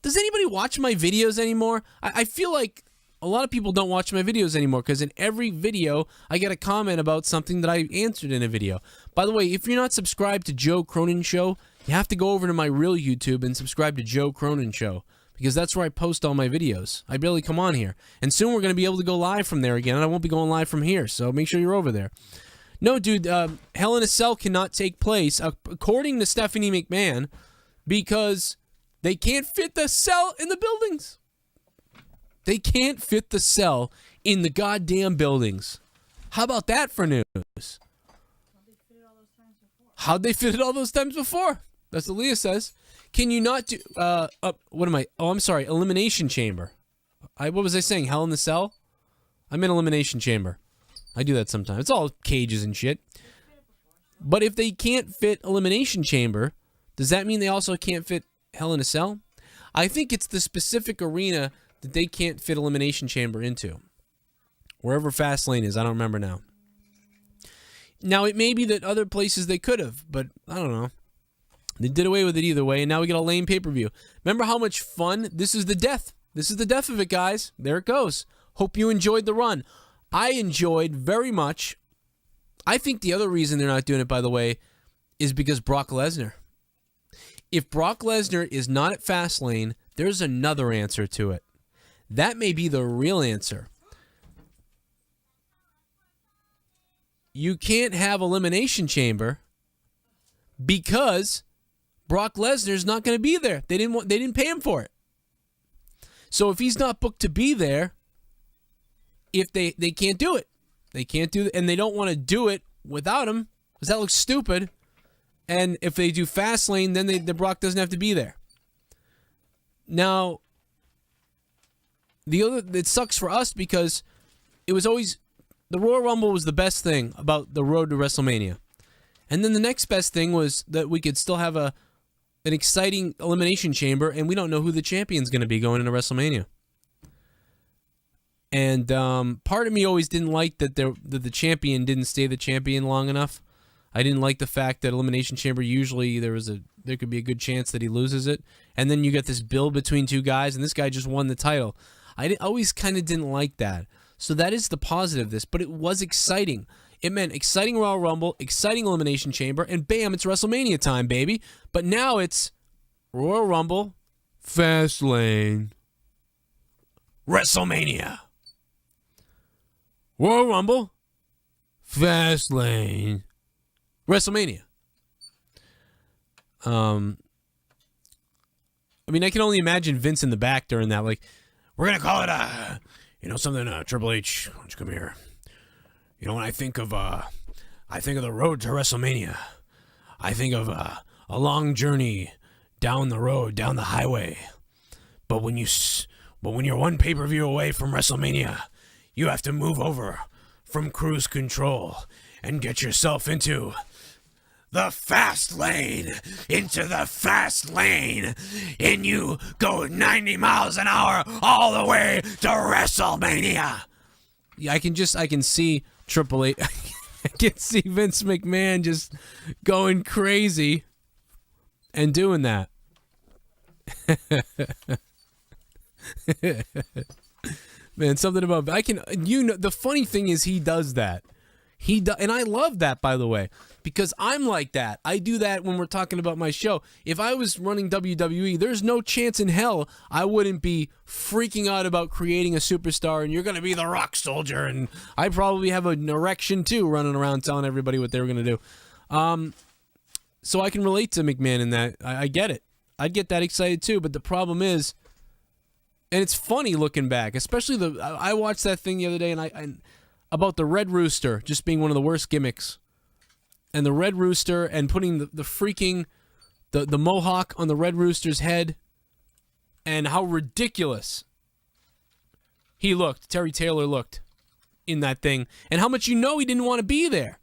Speaker 2: does anybody watch my videos anymore? I feel like a lot of people don't watch my videos anymore because in every video, I get a comment about something that I answered in a video. By the way, if you're not subscribed to Joe Cronin Show, you have to go over to my real YouTube and subscribe to Joe Cronin Show because that's where I post all my videos. I barely come on here. And soon we're going to be able to go live from there again, and I won't be going live from here, so make sure you're over there. No, dude, Hell in a Cell cannot take place, according to Stephanie McMahon, because they can't fit the cell in the buildings. They can't fit the cell in the goddamn buildings. How about that for news? How'd they fit it all those times before? That's what Leah says. Can you not do, what am I? Oh, I'm sorry, Elimination Chamber. What was I saying? Hell in the Cell? I'm in Elimination Chamber. I do that sometimes. It's all cages and shit. But if they can't fit Elimination Chamber, does that mean they also can't fit Hell in a Cell? I think it's the specific arena that they can't fit Elimination Chamber into. Wherever Fastlane is, I don't remember now. Now, it may be that other places they could have, but I don't know. They did away with it either way, and now we get a lame pay-per-view. Remember how much fun? This is the death. This is the death of it, guys. There it goes. Hope you enjoyed the run. I enjoyed very much. I think the other reason they're not doing it, by the way, is because Brock Lesnar. If Brock Lesnar is not at Fastlane, there's another answer to it. That may be the real answer. You can't have Elimination Chamber because Brock Lesnar's not going to be there. They didn't pay him for it. So if he's not booked to be there, if they can't do it. They can't do it, and they don't want to do it without him because that looks stupid. And if they do Fastlane, then the Brock doesn't have to be there. Now, it sucks for us because it was always the Royal Rumble was the best thing about the road to WrestleMania. And then the next best thing was that we could still have an exciting Elimination Chamber, and we don't know who the champion's going to be going into WrestleMania. And part of me always didn't like that the champion didn't stay the champion long enough. I didn't like the fact that Elimination Chamber usually there could be a good chance that he loses it, and then you get this build between two guys, and this guy just won the title. I always kind of didn't like that. So that is the positive of this, but it was exciting. It meant exciting Royal Rumble, exciting Elimination Chamber, and bam, it's WrestleMania time, baby. But now it's Royal Rumble, Fastlane, WrestleMania. Royal Rumble, Fastlane, WrestleMania. I mean, I can only imagine Vince in the back during that, like, we're going to call it, something, Triple H, why don't you come here? You know, when I think of the road to WrestleMania, I think of a long journey down the road, down the highway. But when you're one pay-per-view away from WrestleMania, you have to move over from cruise control and get yourself into the fast lane, and you go 90 miles an hour all the way to WrestleMania. Yeah, I can see Triple H. I can see Vince McMahon just going crazy and doing that. Man, something about the funny thing is he does that. And I love that, by the way, because I'm like that. I do that when we're talking about my show. If I was running WWE, there's no chance in hell I wouldn't be freaking out about creating a superstar and you're going to be the Rock Soldier. And I probably have an erection, too, running around telling everybody what they were going to do. So I can relate to McMahon in that. I get it. I'd get that excited, too. But the problem is, and it's funny looking back, especially I watched that thing the other day and about the Red Rooster just being one of the worst gimmicks. And the Red Rooster and putting the freaking the mohawk on the Red Rooster's head and how ridiculous Terry Taylor looked in that thing, and how much he didn't want to be there.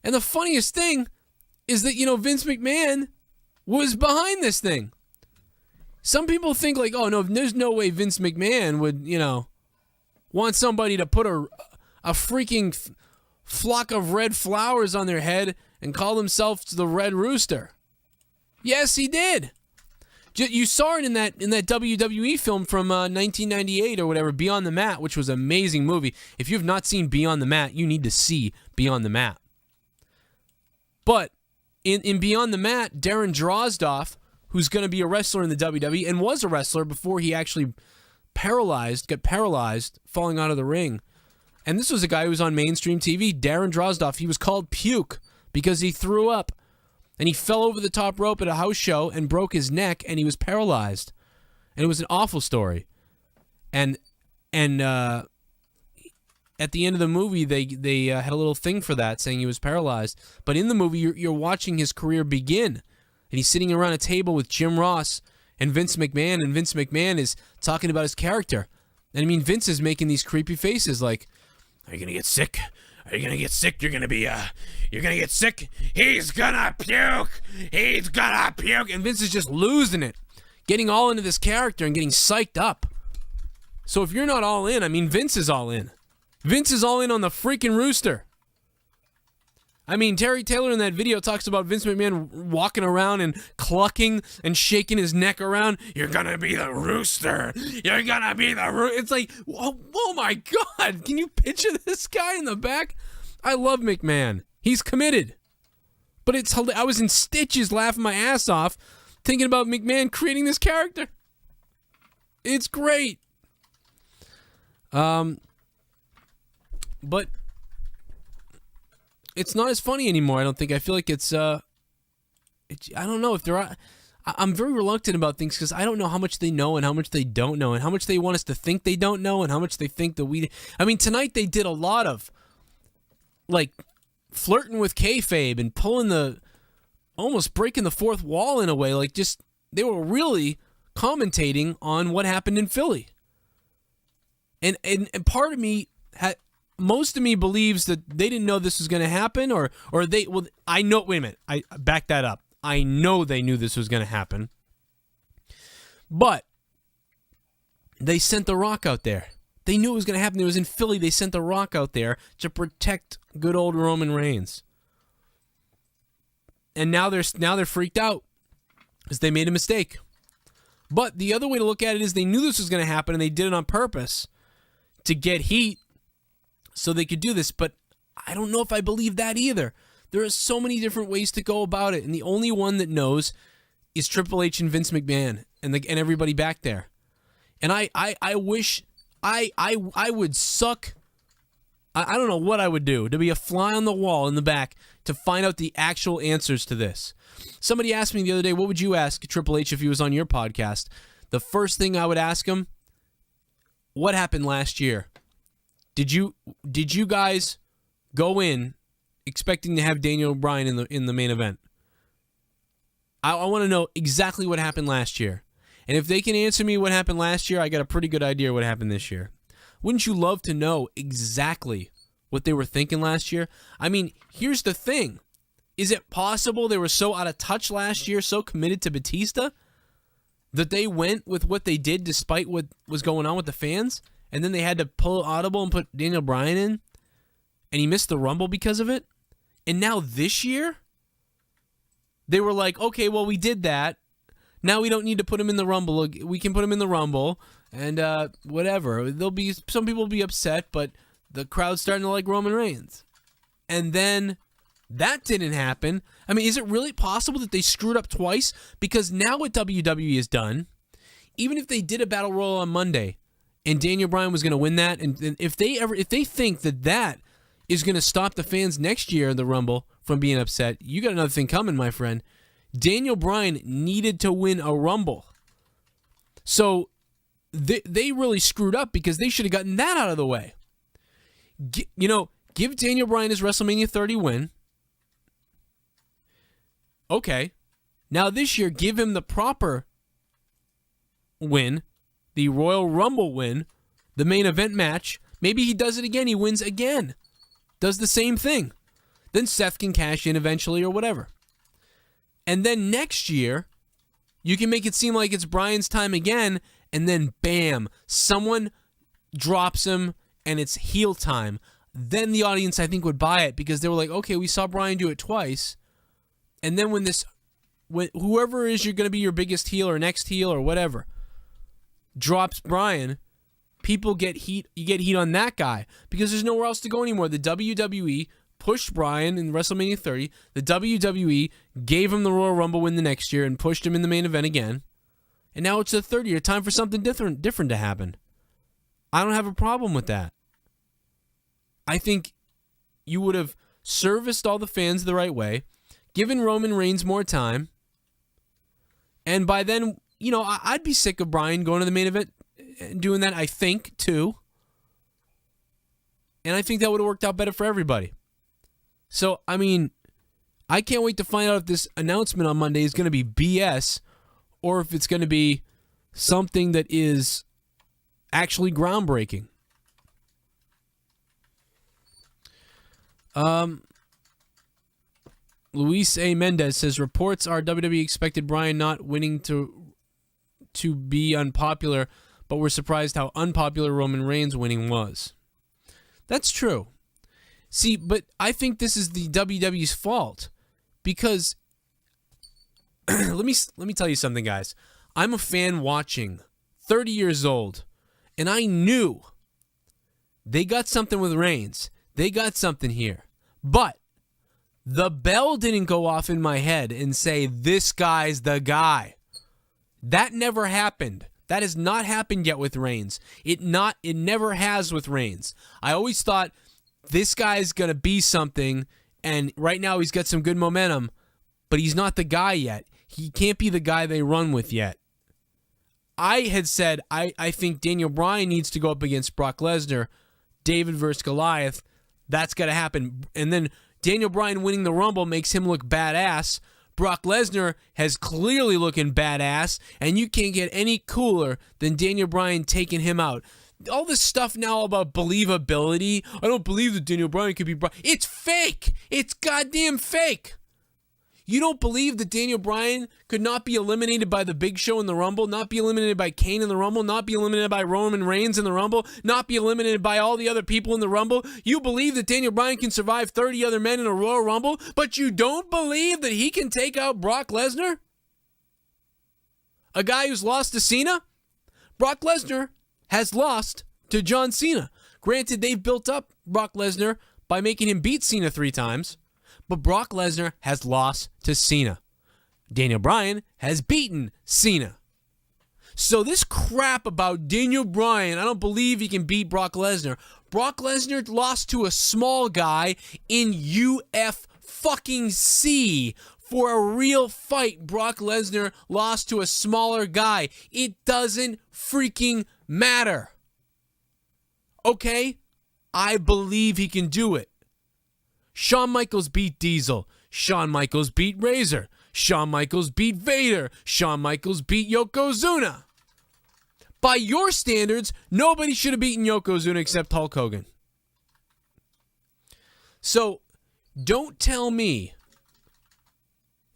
Speaker 2: And the funniest thing is that, Vince McMahon was behind this thing. Some people think like, oh no, there's no way Vince McMahon would, want somebody to put a freaking flock of red flowers on their head and call themselves the Red Rooster. Yes, he did. You saw it in that WWE film from 1998 or whatever, Beyond the Mat, which was an amazing movie. If you've not seen Beyond the Mat, you need to see Beyond the Mat. But in Beyond the Mat, Darren Drozdov, who's going to be a wrestler in the WWE and was a wrestler before he actually got paralyzed falling out of the ring. And this was a guy who was on mainstream TV, Darren Drozdov. He was called Puke because he threw up. And he fell over the top rope at a house show and broke his neck, and he was paralyzed. And it was an awful story. And at the end of the movie, they had a little thing for that, saying he was paralyzed. But in the movie, you're watching his career begin. And he's sitting around a table with Jim Ross and Vince McMahon, and Vince McMahon is talking about his character. And I mean, Vince is making these creepy faces like, are you going to get sick? Are you going to get sick? You're going to get sick? He's going to puke! He's going to puke! And Vince is just losing it, getting all into this character and getting psyched up. So if you're not all in, I mean, Vince is all in. Vince is all in on the freaking Rooster. I mean, Terry Taylor in that video talks about Vince McMahon walking around and clucking and shaking his neck around. You're going to be the rooster. You're going to be the rooster. It's like, oh my God. Can you picture this guy in the back? I love McMahon. He's committed. But it's I was in stitches laughing my ass off thinking about McMahon creating this character. It's great. But it's not as funny anymore, I don't think. I feel like it's I don't know if there are. I'm very reluctant about things because I don't know how much they know and how much they don't know and how much they want us to think they don't know and how much they think that we. I mean, tonight they did a lot of, like, flirting with kayfabe and almost breaking the fourth wall in a way. Like, just, they were really commentating on what happened in Philly. And part of me most of me believes that they didn't know this was going to happen, or they. Well, I know. Wait a minute. I back that up. I know they knew this was going to happen, but they sent The Rock out there. They knew it was going to happen. It was in Philly. They sent The Rock out there to protect good old Roman Reigns, and now they're freaked out because they made a mistake. But the other way to look at it is they knew this was going to happen, and they did it on purpose to get heat so they could do this. But I don't know if I believe that either. There are so many different ways to go about it, and the only one that knows is Triple H and Vince McMahon and everybody back there. And I wish I would suck. I don't know what I would do to be a fly on the wall in the back to find out the actual answers to this. Somebody asked me the other day, what would you ask Triple H if he was on your podcast? The first thing I would ask him, what happened last year? Did you guys go in expecting to have Daniel Bryan in the main event? I want to know exactly what happened last year. And if they can answer me what happened last year, I got a pretty good idea what happened this year. Wouldn't you love to know exactly what they were thinking last year? I mean, here's the thing. Is it possible they were so out of touch last year, so committed to Batista, that they went with what they did despite what was going on with the fans? And then they had to pull audible and put Daniel Bryan in? And he missed the Rumble because of it? And now this year, they were like, okay, well, we did that. Now we don't need to put him in the Rumble. We can put him in the Rumble, and whatever. Some people will be upset, but the crowd's starting to like Roman Reigns. And then that didn't happen. I mean, is it really possible that they screwed up twice? Because now what WWE has done, even if they did a Battle Royal on Monday, and Daniel Bryan was going to win that, and if they think that is going to stop the fans next year in the Rumble from being upset, you got another thing coming, my friend. Daniel Bryan needed to win a Rumble. So they really screwed up because they should have gotten that out of the way. Give Daniel Bryan his WrestleMania 30 win. Okay. Now this year, give him the proper win, the Royal Rumble win, the main event match. Maybe he does it again. He wins again. Does the same thing. Then Seth can cash in eventually or whatever. And then next year, you can make it seem like it's Bryan's time again, and then bam, someone drops him, and it's heel time. Then the audience, I think, would buy it because they were like, okay, we saw Bryan do it twice. And then when whoever is you're going to be your biggest heel or next heel or whatever drops Bryan, people get heat. You get heat on that guy because there's nowhere else to go anymore. The WWE pushed Bryan in WrestleMania 30. The WWE gave him the Royal Rumble win the next year and pushed him in the main event again. And now it's the third year. Time for something different to happen. I don't have a problem with that. I think you would have serviced all the fans the right way, given Roman Reigns more time, and by then, I'd be sick of Bryan going to the main event and doing that, I think, too. And I think that would have worked out better for everybody. So, I mean, I can't wait to find out if this announcement on Monday is going to be BS or if it's going to be something that is actually groundbreaking. Luis A. Mendez says, reports are WWE expected Bryan not winning to be unpopular, but we're surprised how unpopular Roman Reigns winning was. That's true. See, but I think this is the WWE's fault because let me tell you something, guys. I'm a fan watching, 30 years old, and I knew they got something with Reigns. They got something here. But the bell didn't go off in my head and say, this guy's the guy. That never happened. That has not happened yet with Reigns. It never has with Reigns. I always thought this guy's going to be something, and right now he's got some good momentum, but he's not the guy yet. He can't be the guy they run with yet. I had said I think Daniel Bryan needs to go up against Brock Lesnar, David versus Goliath. That's got to happen. And then Daniel Bryan winning the Rumble makes him look badass. Brock Lesnar has clearly looking badass, and you can't get any cooler than Daniel Bryan taking him out. All this stuff now about believability. I don't believe that Daniel Bryan could be Brock. It's fake. It's goddamn fake. You don't believe that Daniel Bryan could not be eliminated by the Big Show in the Rumble, not be eliminated by Kane in the Rumble, not be eliminated by Roman Reigns in the Rumble, not be eliminated by all the other people in the Rumble? You believe that Daniel Bryan can survive 30 other men in a Royal Rumble, but you don't believe that he can take out Brock Lesnar? A guy who's lost to Cena? Brock Lesnar has lost to John Cena. Granted, they've built up Brock Lesnar by making him beat Cena 3 times. But Brock Lesnar has lost to Cena. Daniel Bryan has beaten Cena. So this crap about Daniel Bryan, I don't believe he can beat Brock Lesnar. Brock Lesnar lost to a small guy in UFC. For a real fight, Brock Lesnar lost to a smaller guy. It doesn't freaking matter. Okay? I believe he can do it. Shawn Michaels beat Diesel. Shawn Michaels beat Razor. Shawn Michaels beat Vader. Shawn Michaels beat Yokozuna. By your standards, nobody should have beaten Yokozuna except Hulk Hogan. So, don't tell me.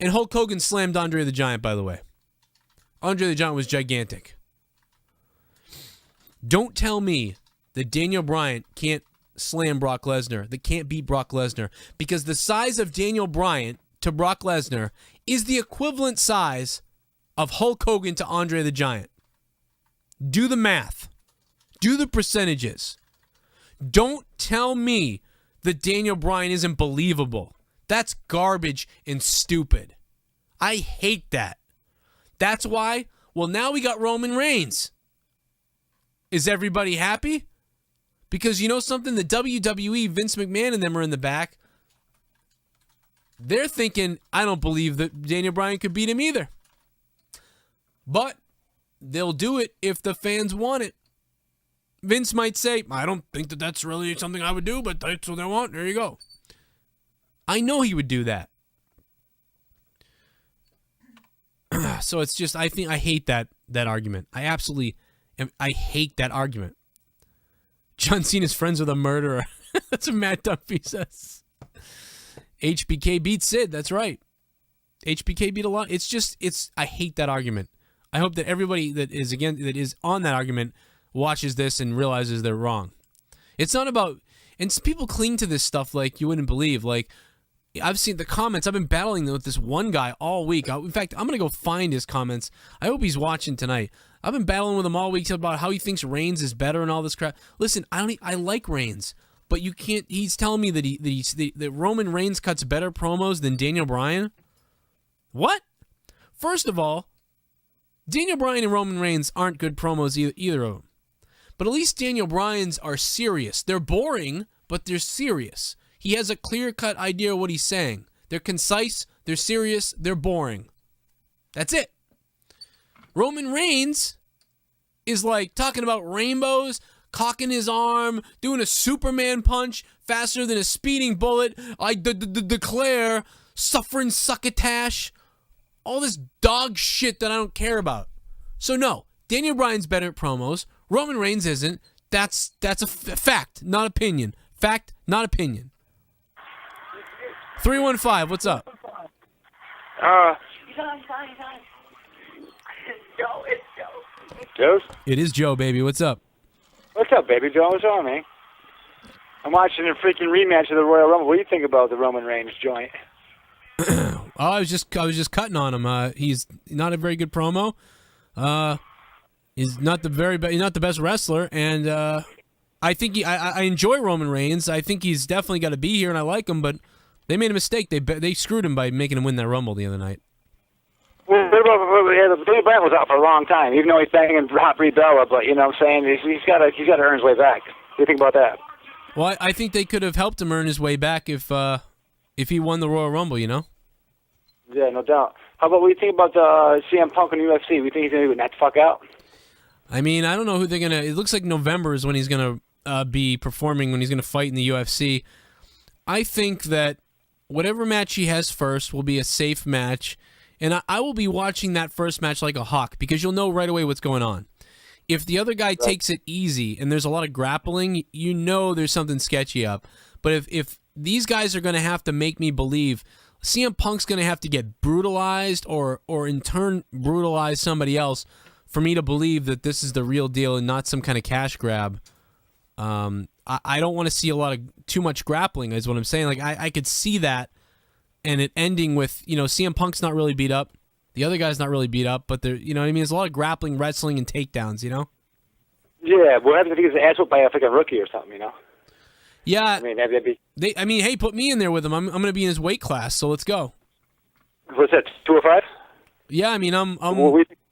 Speaker 2: And Hulk Hogan slammed Andre the Giant, by the way. Andre the Giant was gigantic. Don't tell me that Daniel Bryan can't slam Brock Lesnar, that can't beat Brock Lesnar, because the size of Daniel Bryan to Brock Lesnar is the equivalent size of Hulk Hogan to Andre the Giant. Do the math. Do the percentages. Don't tell me that Daniel Bryan isn't believable. That's garbage and stupid. I hate that. That's why, well, now we got Roman Reigns. Is everybody happy? Because you know something? The WWE, Vince McMahon and them are in the back. They're thinking, I don't believe that Daniel Bryan could beat him either. But they'll do it if the fans want it. Vince might say, I don't think that that's really something I would do, but that's what they want. There you go. I know he would do that. So it's just, I hate that argument. I hate that argument. John Cena's friends with a murderer. That's what Matt Duffy says. HBK beat Sid. That's right. HBK beat a lot. I hate that argument. I hope that everybody that is on that argument watches this and realizes they're wrong. It's not about, and people cling to this stuff like you wouldn't believe. Like, I've seen the comments. I've been battling with this one guy all week. In fact, I'm going to go find his comments. I hope he's watching tonight. I've been battling with him all week about how he thinks Reigns is better and all this crap. Listen, I like Reigns, but you can't. He's telling me that Roman Reigns cuts better promos than Daniel Bryan. What? First of all, Daniel Bryan and Roman Reigns aren't good promos either of them. But at least Daniel Bryan's are serious. They're boring, but they're serious. He has a clear-cut idea of what he's saying. They're concise, they're serious, they're boring. That's it. Roman Reigns is like talking about rainbows, cocking his arm, doing a Superman punch faster than a speeding bullet. I declare suffering succotash. All this dog shit that I don't care about. So no, Daniel Bryan's better at promos. Roman Reigns isn't. That's a fact, not opinion. Fact, not opinion. 315, what's up?
Speaker 4: Joe, it's Joe. Joe?
Speaker 2: It is Joe, baby. What's up?
Speaker 4: What's up, baby Joe? What's on, man? I'm watching a freaking rematch of the Royal Rumble. What do you think about the Roman Reigns joint?
Speaker 2: I was just cutting on him. He's not a very good promo. He's not the best wrestler, and I think I enjoy Roman Reigns. I think he's definitely got to be here, and I like him. But they made a mistake. They screwed him by making him win that Rumble the other night.
Speaker 4: Well, Billy Bryan was out for a long time, even though he's banging Brie Bella. But you know what I'm saying, he's got to earn his way back. What do you think about that?
Speaker 2: Well, I think they could have helped him earn his way back if he won the Royal Rumble. You know.
Speaker 4: Yeah, no doubt. How about what do you think about CM Punk in the UFC? We think he's going to knock the fuck out?
Speaker 2: I mean, I don't know who they're gonna. It looks like November is when he's gonna be performing, when he's gonna fight in the UFC. I think that whatever match he has first will be a safe match, and I will be watching that first match like a hawk because you'll know right away what's going on. If the other guy takes it easy and there's a lot of grappling, you know there's something sketchy up. But if these guys are gonna have to make me believe CM Punk's gonna have to get brutalized or in turn brutalize somebody else for me to believe that this is the real deal and not some kind of cash grab. I don't want to see too much grappling is what I'm saying. Like I could see that and it ending with, CM Punk's not really beat up. The other guy's not really beat up, but there, you know what I mean? There's a lot of grappling, wrestling, and takedowns, you know?
Speaker 4: Yeah, well, I think he's an asshole by a freaking rookie or something, you know?
Speaker 2: Yeah.
Speaker 4: I mean, that'd be...
Speaker 2: hey, put me in there with him. I'm going to be in his weight class, so let's go.
Speaker 4: What's that, 205?
Speaker 2: Yeah, I mean,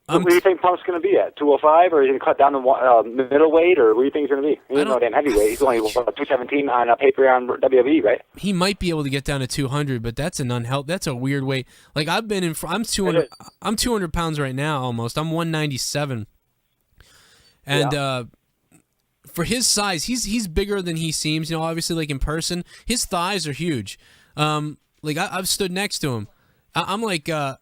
Speaker 4: what do you think Punk's going to be at? 205, or is he going to cut down to middleweight, or what do you think he's going to be? He's no damn heavyweight. He's only 217 on a pay-per-view on WWE, right?
Speaker 2: He might be able to get down to 200, but that's that's a weird weight. Like I'm 200. I'm 200 pounds right now almost. I'm 197, and for his size, he's bigger than he seems. Obviously, like in person, his thighs are huge. Like I've stood next to him. I'm like, I'm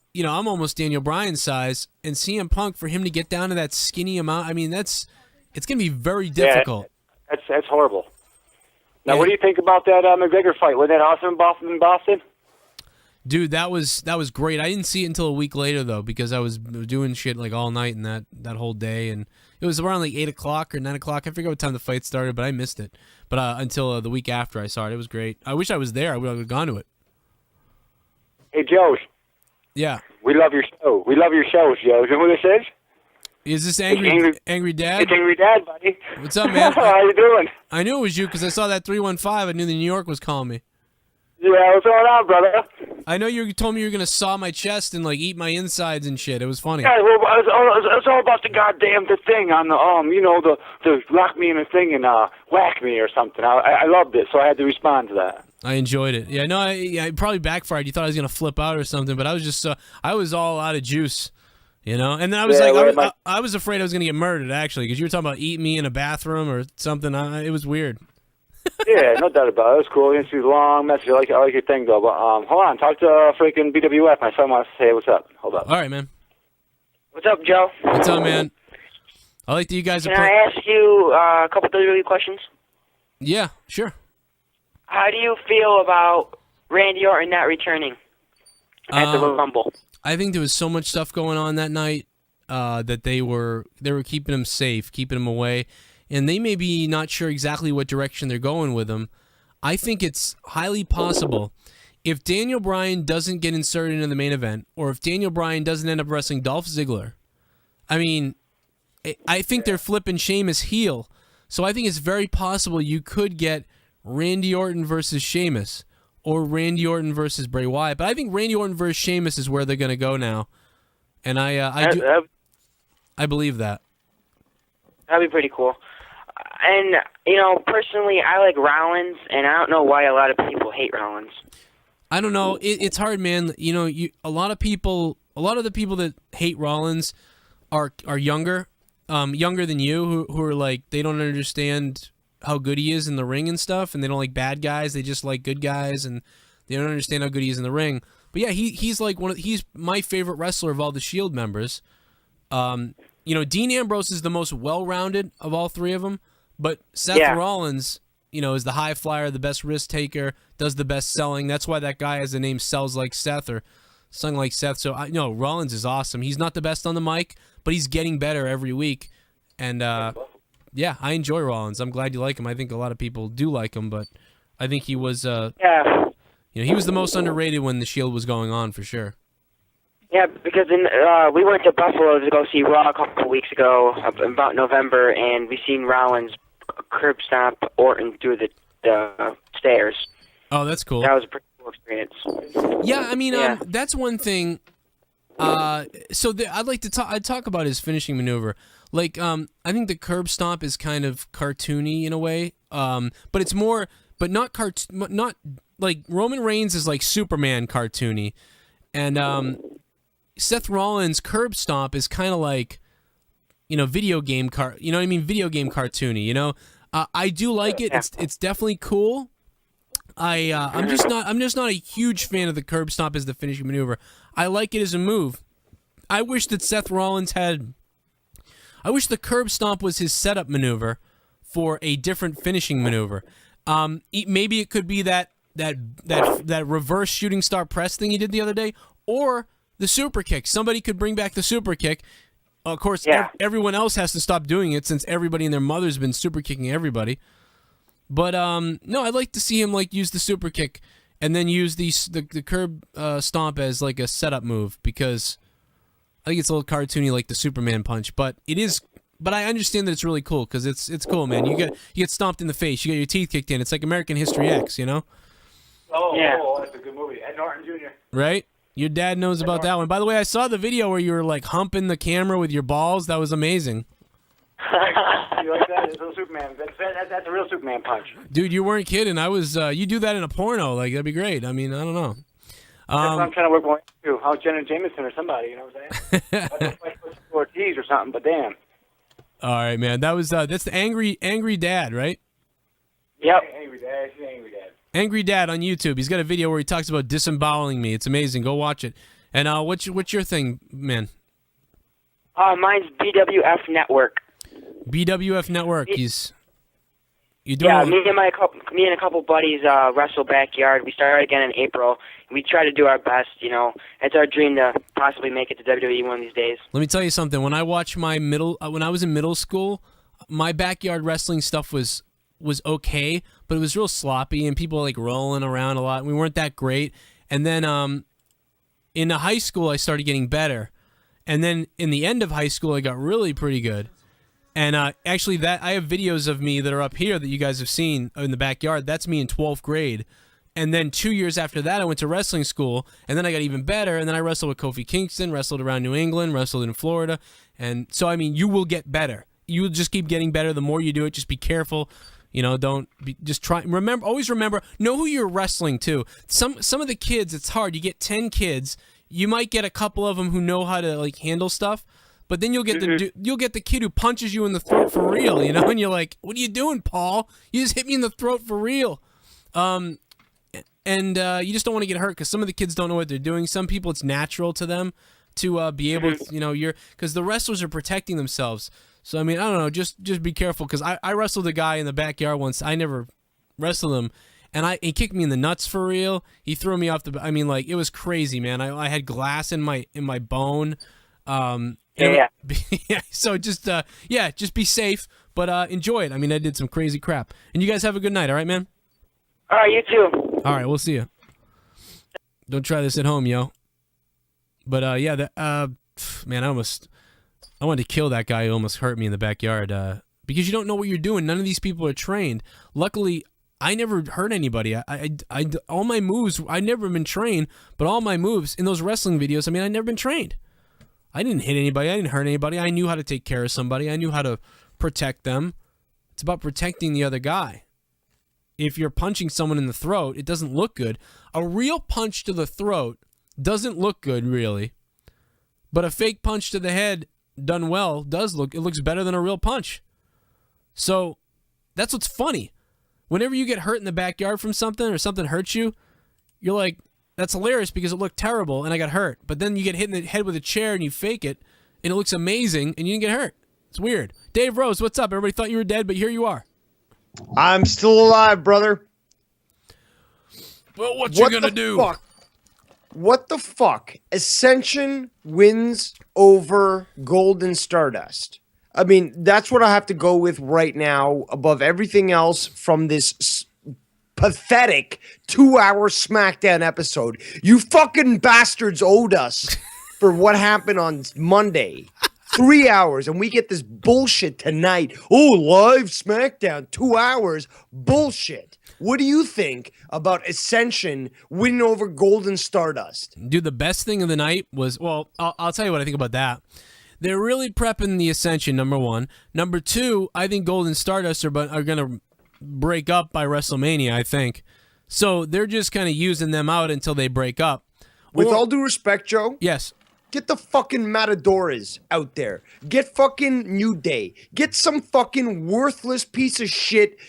Speaker 2: almost Daniel Bryan's size, and CM Punk, for him to get down to that skinny amount, I mean, it's going to be very difficult.
Speaker 4: Yeah, that's horrible. Now, what do you think about that McGregor fight? Was that awesome in Boston?
Speaker 2: Dude, that was great. I didn't see it until a week later, though, because I was doing shit like all night and that whole day, and it was around like 8 o'clock or 9 o'clock. I forget what time the fight started, but I missed it. But until the week after I saw it, it was great. I wish I was there. I would have gone to it.
Speaker 4: Hey, Joe.
Speaker 2: Yeah.
Speaker 4: We love your show. We love your shows, Joe. You know who this is?
Speaker 2: Is this Angry Dad?
Speaker 4: It's Angry Dad, buddy.
Speaker 2: What's up, man?
Speaker 4: How you doing?
Speaker 2: I knew it was you because I saw that 315. I knew the New York was calling me.
Speaker 4: Yeah, what's going on, brother?
Speaker 2: I know you told me you were going to saw my chest and like eat my insides and shit. It was funny.
Speaker 4: Yeah, well, it's all about the goddamn thing on the the lock me in a thing and whack me or something. I loved it, so I had to respond to that.
Speaker 2: I enjoyed it. Yeah, no, it probably backfired. You thought I was gonna flip out or something, but I was just I was all out of juice, And then I was I was afraid I was gonna get murdered actually, because you were talking about eating me in a bathroom or something. It was weird.
Speaker 4: Yeah, no doubt about it. It was cool. It's a long message. I like your thing though. But hold on, talk to freaking BWF. My son wants to say what's up. Hold up.
Speaker 2: All right, man.
Speaker 5: What's up, Joe?
Speaker 2: What's up, man? I like that you guys.
Speaker 5: Can I ask you a couple WWE questions?
Speaker 2: Yeah, sure.
Speaker 5: How do you feel about Randy Orton not returning at the Rumble?
Speaker 2: I think there was so much stuff going on that night that they were keeping him safe, keeping him away, and they may be not sure exactly what direction they're going with him. I think it's highly possible if Daniel Bryan doesn't get inserted into the main event, or if Daniel Bryan doesn't end up wrestling Dolph Ziggler. I mean, I think they're flipping Sheamus heel, so I think it's very possible you could get Randy Orton versus Sheamus, or Randy Orton versus Bray Wyatt. But I think Randy Orton versus Sheamus is where they're going to go now, and I believe that.
Speaker 5: That'd be pretty cool. And personally, I like Rollins, and I don't know why a lot of people hate Rollins.
Speaker 2: I don't know. It's hard, man. A lot of the people that hate Rollins are younger, younger than you, who are like, they don't understand how good he is in the ring and stuff, and they don't like bad guys. They just like good guys, and they don't understand how good he is in the ring. But yeah, he's like he's my favorite wrestler of all the Shield members. Dean Ambrose is the most well-rounded of all three of them, but Seth Rollins, is the high flyer, the best risk taker, does the best selling. That's why that guy has the name Sells Like Seth or Sung Like Seth. So Rollins is awesome. He's not the best on the mic, but he's getting better every week. And yeah, I enjoy Rollins. I'm glad you like him. I think a lot of people do like him, but I think he was
Speaker 5: Yeah.
Speaker 2: he was the most underrated when the Shield was going on for sure.
Speaker 5: Yeah, because we went to Buffalo to go see Raw a couple of weeks ago, about November, and we seen Rollins curb stomp Orton through the stairs.
Speaker 2: Oh, that's cool.
Speaker 5: That was a pretty cool experience.
Speaker 2: Yeah, I mean, that's one thing. I'd like to talk. I'd talk about his finishing maneuver. Like, I think the curb stomp is kind of cartoony in a way. But it's more, but not not like Roman Reigns is like Superman cartoony, and Seth Rollins' curb stomp is kind of like, video game video game cartoony. I do like it. It's definitely cool. I'm just not a huge fan of the curb stomp as the finishing maneuver. I like it as a move. I wish that Seth Rollins I wish the curb stomp was his setup maneuver for a different finishing maneuver. Maybe it could be that reverse shooting star press thing he did the other day, or the super kick. Somebody could bring back the super kick. Of course, everyone else has to stop doing it since everybody and their mother's been super kicking everybody. But no, I'd like to see him use the super kick and then use the curb stomp as like a setup move, because I think it's a little cartoony like the Superman punch. But it is. But I understand that it's really cool because it's cool, man. You get stomped in the face. You get your teeth kicked in. It's like American History X,
Speaker 4: Oh, that's a good movie. Ed Norton Jr.
Speaker 2: Right? Your dad knows about that one. By the way, I saw the video where you were like humping the camera with your balls. That was amazing.
Speaker 4: You like that? It's a Superman. That's a real Superman punch.
Speaker 2: Dude, you weren't kidding. I was. You do that in a porno, that'd be great. I mean, I don't know.
Speaker 4: That's what I'm trying to work more into. How Jenna Jameson or somebody, you know what I'm saying? I'd just like Ortiz or something, but damn.
Speaker 2: All right, man. That's the angry dad, right?
Speaker 5: Yep.
Speaker 4: Angry Dad. He's Angry Dad.
Speaker 2: Angry Dad on YouTube. He's got a video where he talks about disemboweling me. It's amazing. Go watch it. And what's your thing, man?
Speaker 5: Mine's BWF Network.
Speaker 2: BWF Network. You doing?
Speaker 5: Yeah, me and a couple buddies wrestle backyard. We started again in April. We try to do our best. It's our dream to possibly make it to WWE one of these days.
Speaker 2: Let me tell you something. When I watched when I was in middle school, my backyard wrestling stuff was okay, but it was real sloppy and people were rolling around a lot. We weren't that great. And then in high school, I started getting better. And then in the end of high school, I got really pretty good. And actually, I have videos of me that are up here that you guys have seen in the backyard. That's me in 12th grade. And then 2 years after that, I went to wrestling school, and then I got even better. And then I wrestled with Kofi Kingston, wrestled around New England, wrestled in Florida. And so, I mean, you will get better. You will just keep getting better the more you do it. Just be careful. Just try. Always remember, know who you're wrestling to. Some of the kids, it's hard. You get 10 kids. You might get a couple of them who know how to handle stuff. But then you'll get the kid who punches you in the throat for real, and you're like, "What are you doing, Paul? You just hit me in the throat for real." And you just don't want to get hurt because some of the kids don't know what they're doing. Some people, it's natural to them to be able to, because the wrestlers are protecting themselves. So I mean, I don't know, just be careful because I wrestled a guy in the backyard once. I never wrestled him, and he kicked me in the nuts for real. He threw me off it was crazy, man. I had glass in my bone.
Speaker 5: Yeah.
Speaker 2: So just be safe, but enjoy it. I mean, I did some crazy crap. And you guys have a good night, all right, man?
Speaker 5: All right, you too.
Speaker 2: All right, we'll see you. Don't try this at home, yo. But man, I wanted to kill that guy who almost hurt me in the backyard because you don't know what you're doing. None of these people are trained. Luckily, I never hurt anybody. I all my moves, I've never been trained, but all my moves in those wrestling videos, I mean, I've never been trained. I didn't hit anybody. I didn't hurt anybody. I knew how to take care of somebody. I knew how to protect them. It's about protecting the other guy. If you're punching someone in the throat, it doesn't look good. A real punch to the throat doesn't look good, really. But a fake punch to the head done well it looks better than a real punch. So that's what's funny. Whenever you get hurt in the backyard from something or something hurts you, you're like, that's hilarious because it looked terrible and I got hurt. But then you get hit in the head with a chair and you fake it and it looks amazing and you didn't get hurt. It's weird. Dave Rose, what's up? Everybody thought you were dead, but here you are.
Speaker 6: I'm still alive, brother.
Speaker 2: Well, what you gonna do?
Speaker 6: What the fuck? Ascension wins over Golden Stardust. I mean, that's what I have to go with right now above everything else from this pathetic 2-hour SmackDown episode. You fucking bastards owed us for what happened on Monday. 3 hours, and we get this bullshit tonight. Oh, live SmackDown, 2 hours. Bullshit. What do you think about Ascension winning over Golden Stardust?
Speaker 2: Dude, the best thing of the night was, well, I'll tell you what I think about that. They're really prepping the Ascension, number one. Number two, I think Golden Stardust are going to break up by WrestleMania, I think. So they're just kind of using them out until they break up.
Speaker 6: With all due respect, Joe.
Speaker 2: Yes.
Speaker 6: Get the fucking Matadoras out there. Get fucking New Day. Get some fucking worthless piece of shit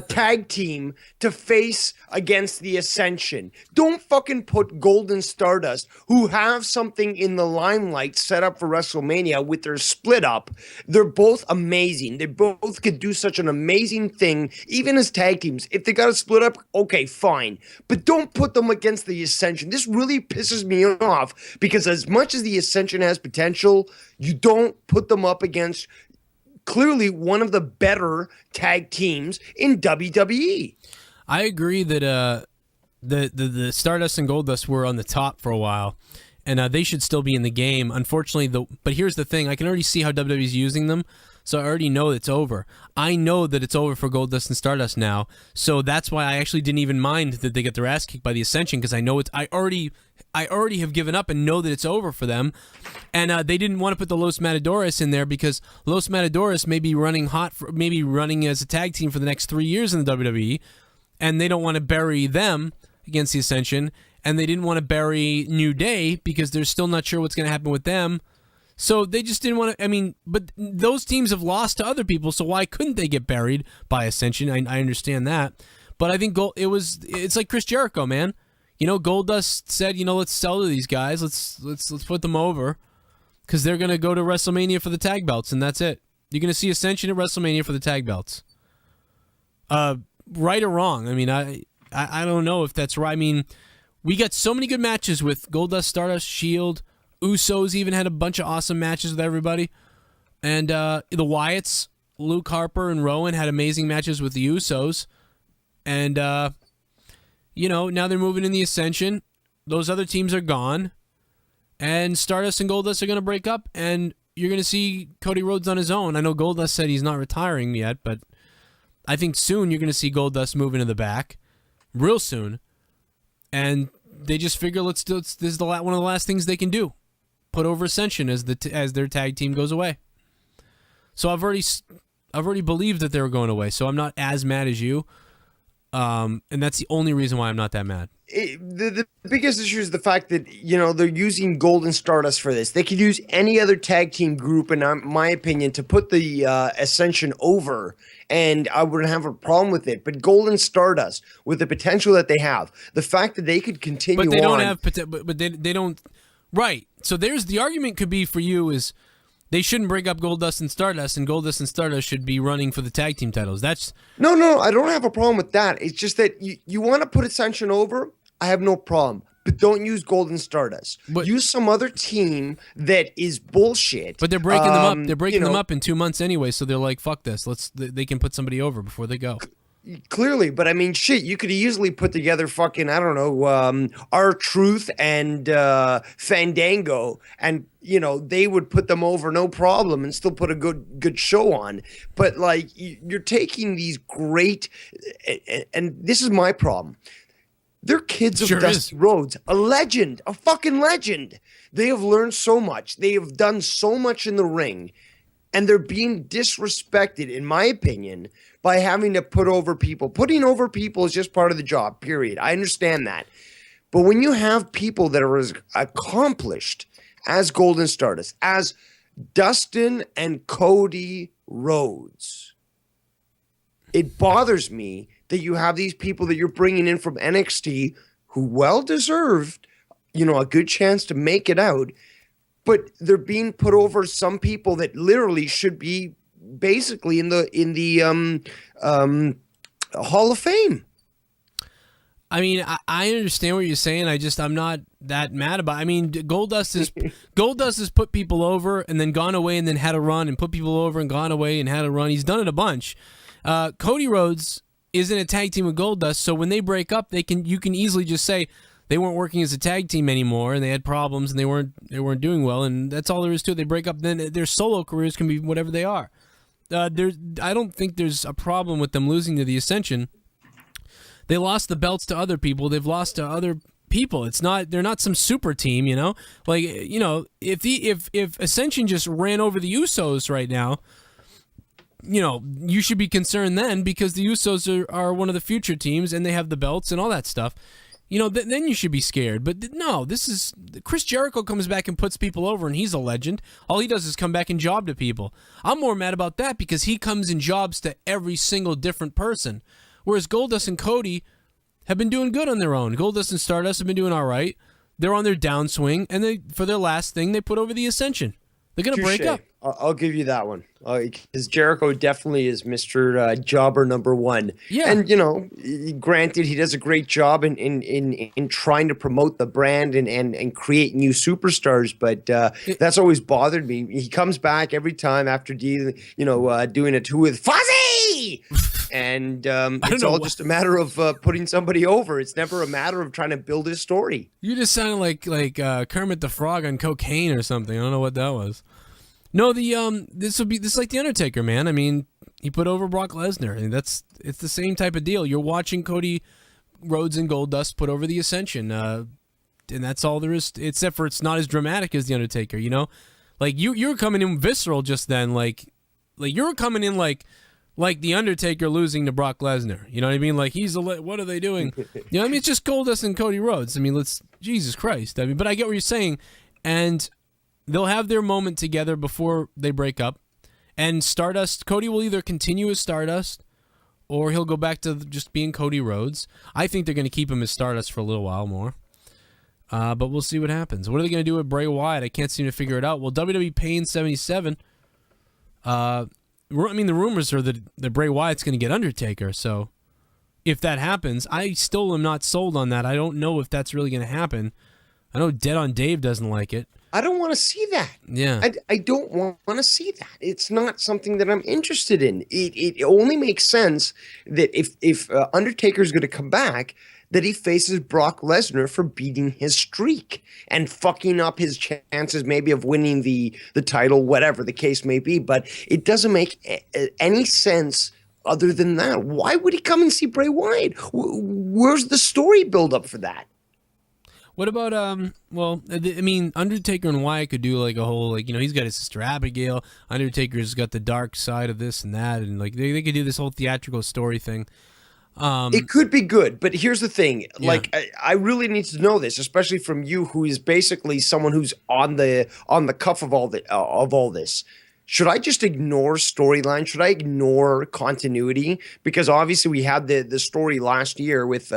Speaker 6: tag team to face against the Ascension. Don't fucking put Golden Stardust, who have something in the limelight set up for WrestleMania with their split up. They're both amazing. They both could do such an amazing thing, even as tag teams. If they got to split up, okay, fine. But don't put them against the Ascension. This really pisses me off because as much as the Ascension has potential, you don't put them up against clearly one of the better tag teams in WWE.
Speaker 2: I agree that the Stardust and Goldust were on the top for a while, and they should still be in the game. Unfortunately, but here's the thing: I can already see how WWE's using them, so I already know it's over. I know that it's over for Goldust and Stardust now, so that's why I actually didn't even mind that they get their ass kicked by the Ascension, because I know it's. I already have given up and know that it's over for them, and they didn't want to put the Los Matadores in there because Los Matadores may be running maybe running as a tag team for the next 3 years in the WWE, and they don't want to bury them against the Ascension, and they didn't want to bury New Day because they're still not sure what's going to happen with them. So they just didn't want to. I mean, but those teams have lost to other people, so why couldn't they get buried by Ascension? I understand that, but I think it's like Chris Jericho, man. You know, Goldust said, you know, let's sell to these guys. Let's put them over because they're gonna go to WrestleMania for the tag belts, and that's it. You're gonna see Ascension at WrestleMania for the tag belts. Right or wrong? I mean, I don't know if that's right. I mean, we got so many good matches with Goldust, Stardust, Shield. Usos even had a bunch of awesome matches with everybody. And the Wyatts, Luke Harper and Rowan had amazing matches with the Usos. And, you know, now they're moving in the Ascension. Those other teams are gone. And Stardust and Goldust are going to break up. And you're going to see Cody Rhodes on his own. I know Goldust said he's not retiring yet, but I think soon you're going to see Goldust move into the back. Real soon. And they just figure this is one of the last things they can do. Put over Ascension as their tag team goes away. So I've already believed that they were going away, so I'm not as mad as you. And that's the only reason why I'm not that mad.
Speaker 6: The biggest issue is the fact that, you know, they're using Golden Stardust for this. They could use any other tag team group, in my opinion, to put the Ascension over, and I wouldn't have a problem with it. But Golden Stardust, with the potential that they have, the fact that they could continue on.
Speaker 2: But they don't have but they don't. Right. So there's the argument could be for you is they shouldn't break up Goldust and Stardust should be running for the tag team titles. That's
Speaker 6: No, I don't have a problem with that. It's just that you want to put Ascension over, I have no problem. But don't use Golden Stardust. Use some other team that is bullshit.
Speaker 2: But they're breaking them up. They're breaking them up in 2 months anyway, so they're like, fuck this. They can put somebody over before they go.
Speaker 6: Clearly, but I mean, shit, you could easily put together fucking, I don't know, R-Truth and Fandango, and, you know, they would put them over no problem and still put a good show on. But, like, you're taking these great, and this is my problem. They're kids of Dusty Rhodes, a legend, a fucking legend. They have learned so much. They have done so much in the ring, and they're being disrespected, in my opinion, by having to put over people. Putting over people is just part of the job, period. I understand that. But when you have people that are as accomplished as Golden Stardust, as Dustin and Cody Rhodes, it bothers me that you have these people that you're bringing in from NXT who well deserved, you know, a good chance to make it out, but they're being put over some people that literally should be basically in the Hall of Fame.
Speaker 2: I mean, I understand what you're saying. I'm not that mad about it. I mean, Goldust has put people over and then gone away and then had a run and put people over and gone away and had a run. He's done it a bunch. Cody Rhodes isn't a tag team with Goldust, so when they break up, you can easily just say they weren't working as a tag team anymore and they had problems and they weren't doing well, and that's all there is to it. They break up, then their solo careers can be whatever they are. I don't think there's a problem with them losing to the Ascension. They lost the belts to other people. They've lost to other people. They're not some super team, you know? Like, you know, if Ascension just ran over the Usos right now, you know, you should be concerned then because the Usos are one of the future teams and they have the belts and all that stuff. You know, then you should be scared. But no, this is Chris Jericho comes back and puts people over, and he's a legend. All he does is come back and job to people. I'm more mad about that because he comes and jobs to every single different person. Whereas Goldust and Cody have been doing good on their own. Goldust and Stardust have been doing all right. They're on their downswing, and for their last thing, they put over the Ascension. They're going to break up.
Speaker 6: I'll give you that one. Because Jericho definitely is Mr. Jobber number one.
Speaker 2: Yeah.
Speaker 6: And, you know, granted, he does a great job in trying to promote the brand and create new superstars, but that's always bothered me. He comes back every time after doing a tour with Fuzzy! And it's all just a matter of putting somebody over. It's never a matter of trying to build his story.
Speaker 2: You just sounded like Kermit the Frog on cocaine or something. I don't know what that was. No, this is like the Undertaker, man. I mean, he put over Brock Lesnar, and it's the same type of deal. You're watching Cody Rhodes and Goldust put over the Ascension, and that's all there is. Except for it's not as dramatic as the Undertaker, you know. Like you're coming in visceral just then, like you're coming in like the Undertaker losing to Brock Lesnar. You know what I mean? Like what are they doing? You know what I mean? It's just Goldust and Cody Rhodes. I mean, Jesus Christ. I mean, but I get what you're saying, and they'll have their moment together before they break up. And Stardust, Cody will either continue as Stardust or he'll go back to just being Cody Rhodes. I think they're going to keep him as Stardust for a little while more. But we'll see what happens. What are they going to do with Bray Wyatt? I can't seem to figure it out. Well, WWE Pain 77. I mean, the rumors are that Bray Wyatt's going to get Undertaker. So if that happens, I still am not sold on that. I don't know if that's really going to happen. I know Dead on Dave doesn't like it.
Speaker 6: I don't want to see that.
Speaker 2: Yeah.
Speaker 6: I don't want to see that. It's not something that I'm interested in. It only makes sense that if Undertaker's going to come back, that he faces Brock Lesnar for beating his streak and fucking up his chances maybe of winning the title, whatever the case may be. But it doesn't make any sense other than that. Why would he come and see Bray Wyatt? Where's the story build up for that?
Speaker 2: What about, I mean, Undertaker and Wyatt could do like a whole, like, you know, he's got his sister Abigail, Undertaker's got the dark side of this and that, and like they could do this whole theatrical story thing.
Speaker 6: It could be good, but here's the thing. Yeah. Like, I really need to know this, especially from you, who is basically someone who's on the cuff of all this. Should I just ignore storyline? Should I ignore continuity? Because obviously we had the story last year with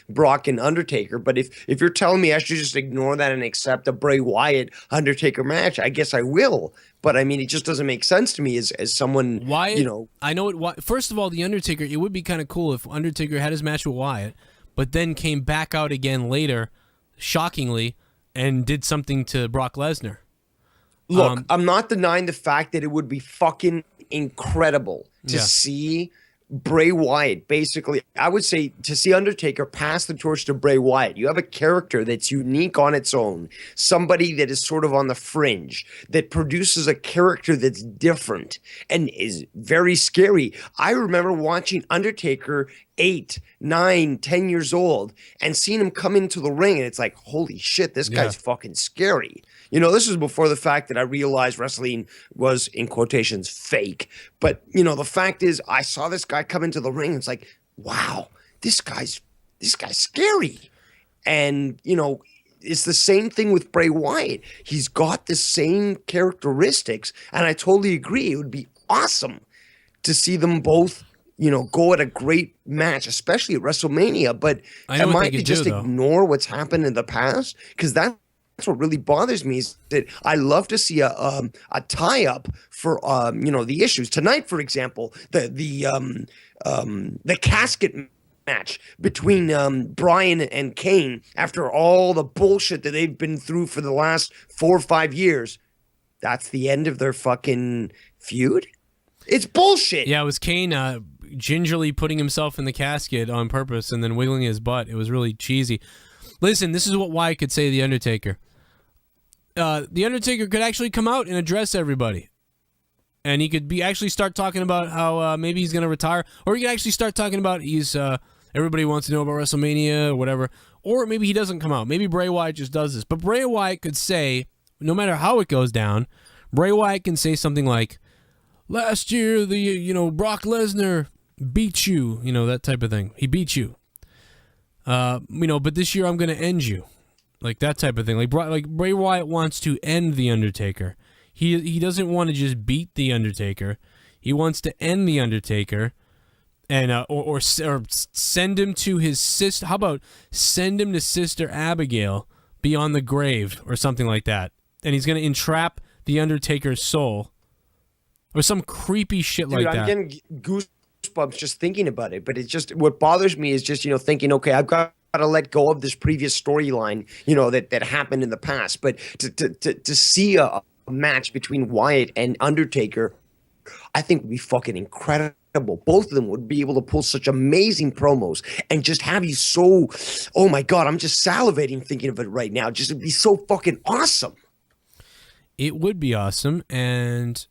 Speaker 6: Brock and Undertaker. But if you're telling me I should just ignore that and accept a Bray Wyatt Undertaker match, I guess I will. But I mean, it just doesn't make sense to me as someone,
Speaker 2: Wyatt,
Speaker 6: you know.
Speaker 2: I know it. First of all, the Undertaker, it would be kind of cool if Undertaker had his match with Wyatt, but then came back out again later, shockingly, and did something to Brock Lesnar.
Speaker 6: Look, I'm not denying the fact that it would be fucking incredible to see Bray Wyatt, basically, I would say, to see Undertaker pass the torch to Bray Wyatt. You have a character that's unique on its own, somebody that is sort of on the fringe, that produces a character that's different and is very scary. I remember watching Undertaker 8, 9, 10 years old and seeing him come into the ring, and it's like, holy shit, this guy's fucking scary. You know, this was before the fact that I realized wrestling was, in quotations, fake. But, you know, the fact is, I saw this guy come into the ring, and it's like, wow, this guy's scary. And, you know, it's the same thing with Bray Wyatt. He's got the same characteristics, and I totally agree. It would be awesome to see them both, you know, go at a great match, especially at WrestleMania. But am I to just ignore what's happened in the past? Because that's what really bothers me, is that I love to see a tie-up for you know, the issues tonight. For example, the casket match between Bryan and Kane after all the bullshit that they've been through for the last 4 or 5 years, that's the end of their fucking feud? It's bullshit.
Speaker 2: Yeah, it was Kane gingerly putting himself in the casket on purpose and then wiggling his butt. It was really cheesy. Listen, this is what Wyatt could say to The Undertaker. The Undertaker could actually come out and address everybody. And he could actually start talking about how maybe he's going to retire. Or he could actually start talking about everybody wants to know about WrestleMania or whatever. Or maybe he doesn't come out. Maybe Bray Wyatt just does this. But Bray Wyatt could say, no matter how it goes down, Bray Wyatt can say something like, last year, Brock Lesnar beat you, that type of thing. He beat you. But this year I'm going to end you. Like that type of thing. Like Bray Wyatt wants to end The Undertaker. He doesn't want to just beat The Undertaker. He wants to end The Undertaker and or send him to his sister. How about send him to Sister Abigail beyond the grave or something like that. And he's going to entrap The Undertaker's soul. Or some creepy shit like that.
Speaker 6: I'm getting goosebumps just thinking about it. But it's just, what bothers me is just, thinking, okay, I've got to let go of this previous storyline, that happened in the past. But to see a match between Wyatt and Undertaker, I think would be fucking incredible. Both of them would be able to pull such amazing promos and just have you so, oh my God, I'm just salivating thinking of it right now. Just it'd be so fucking awesome.
Speaker 2: It would be awesome. And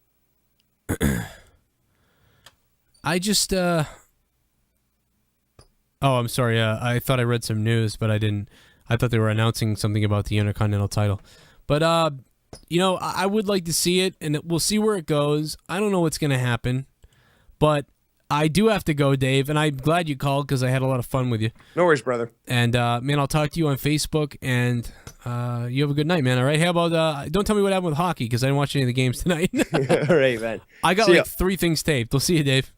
Speaker 2: I just, oh, I'm sorry. I thought I read some news, but I didn't. I thought they were announcing something about the Intercontinental title. But, I would like to see it, and we'll see where it goes. I don't know what's going to happen, but I do have to go, Dave, and I'm glad you called because I had a lot of fun with you.
Speaker 6: No worries, brother.
Speaker 2: And, man, I'll talk to you on Facebook, and you have a good night, man, all right? How about, don't tell me what happened with hockey because I didn't watch any of the games tonight.
Speaker 6: All right, man.
Speaker 2: I got, 3 things taped. We'll see you, Dave.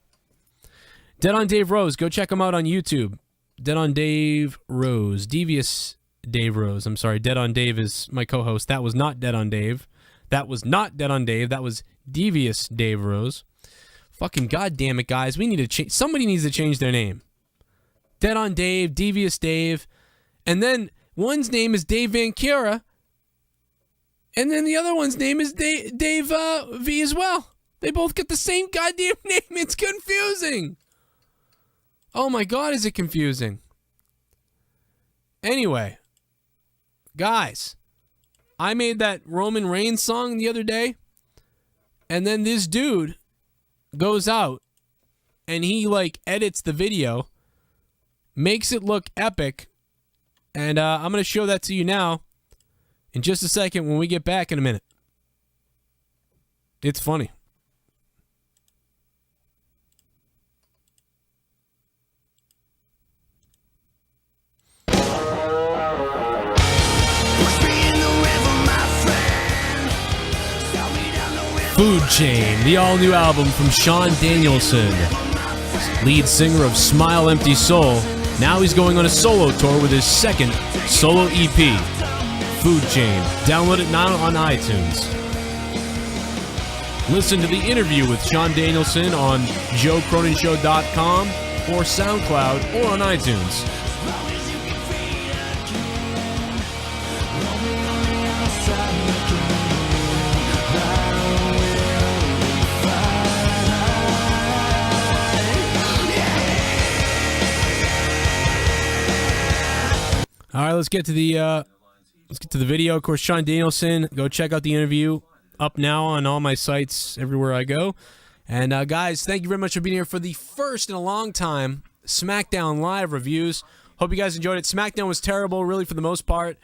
Speaker 2: Dead on Dave Rose. Go check him out on YouTube. Dead on Dave Rose. Devious Dave Rose. I'm sorry. Dead on Dave is my co-host. That was not Dead on Dave. That was not Dead on Dave. That was Devious Dave Rose. Fucking goddamn it, guys. We need to change. Somebody needs to change their name. Dead on Dave, Devious Dave, and then one's name is Dave Van Cura, and then the other one's name is Dave V as well. They both get the same goddamn name. It's confusing. Oh my God, is it confusing? Anyway, guys, I made that Roman Reigns song the other day, and then this dude goes out and he edits the video, makes it look epic, and I'm going to show that to you now in just a second when we get back in a minute. It's funny. Food Chain, the all-new album from Sean Danielson, lead singer of Smile Empty Soul. Now he's going on a solo tour with his second solo EP, Food Chain. Download it now on iTunes. Listen to the interview with Sean Danielson on joecroninshow.com or SoundCloud or on iTunes. All right, let's get to the video. Of course, Sean Danielson. Go check out the interview. Up now on all my sites everywhere I go. And guys, thank you very much for being here for the first in a long time SmackDown Live reviews. Hope you guys enjoyed it. SmackDown was terrible, really, for the most part.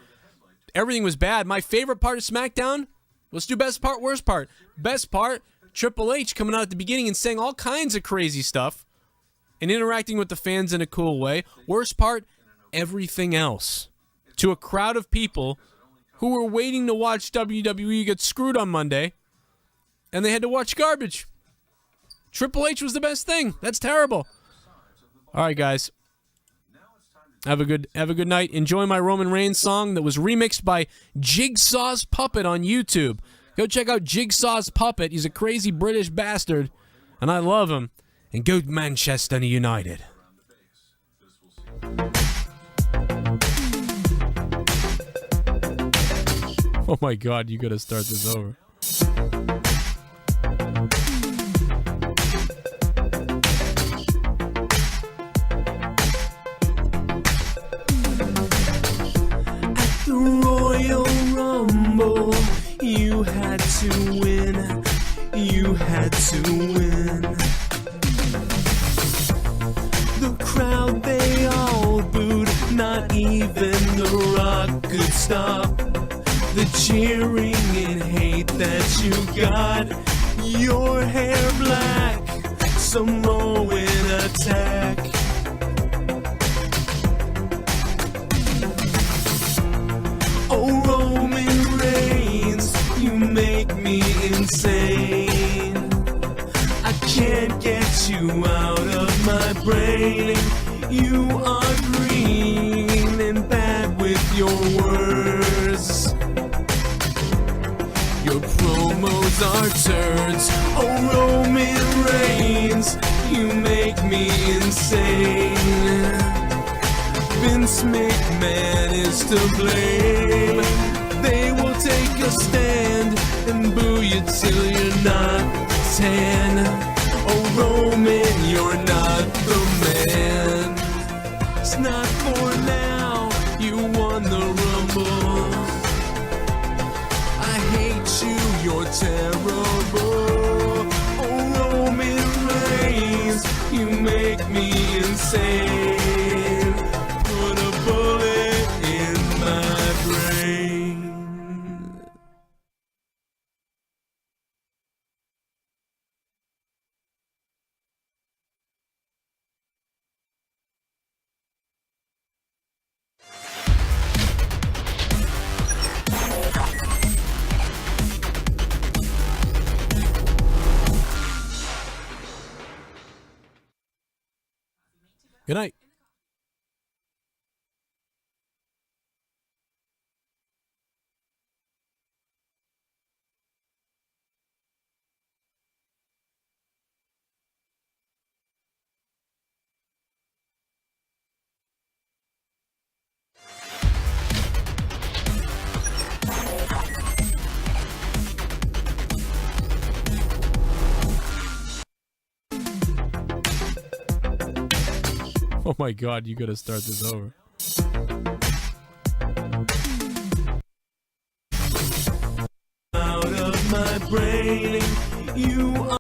Speaker 2: Everything was bad. My favorite part of SmackDown. Let's do best part, worst part. Best part, Triple H coming out at the beginning and saying all kinds of crazy stuff and interacting with the fans in a cool way. Worst part, everything else. To a crowd of people who were waiting to watch WWE get screwed on Monday, and they had to watch garbage. Triple H was the best thing. That's terrible. All right, guys. Have a good night. Enjoy my Roman Reigns song that was remixed by Jigsaw's Puppet on YouTube. Go check out Jigsaw's Puppet. He's a crazy British bastard, and I love him. And go Manchester United. Oh my God, you gotta start this over. At the Royal Rumble, you had to win. You had to win. The crowd, they all booed. Not even The Rock could stop the cheering and hate that you got. Your hair black, Samoan attack. Oh, Roman Reigns, you make me insane. I can't get you out of my brain. You are green and bad with your words. Your promos are turds. Oh, Roman Reigns, you make me insane. Vince McMahon is to blame. They will take a stand and boo you till you're not tan. Oh, Roman, you're not the man. It's not for now, you won the Rumble. I hate you, you're terrible. Oh, Roman Reigns, you make me insane. Put a bullet in my brain. Good night. Oh my God, you gotta start this over. Out of my brain, you are.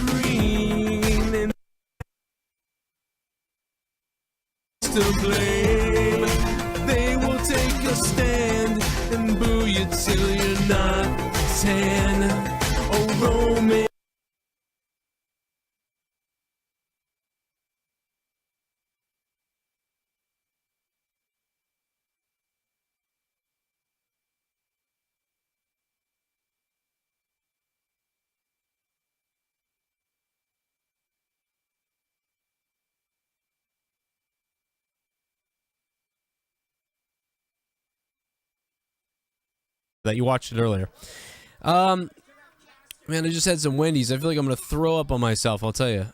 Speaker 2: Green and to blame. They will take a stand and boo you till you're not tan. Oh, Roman. That you watched it earlier. Man, I just had some Wendy's. I feel like I'm gonna throw up on myself, I'll tell you.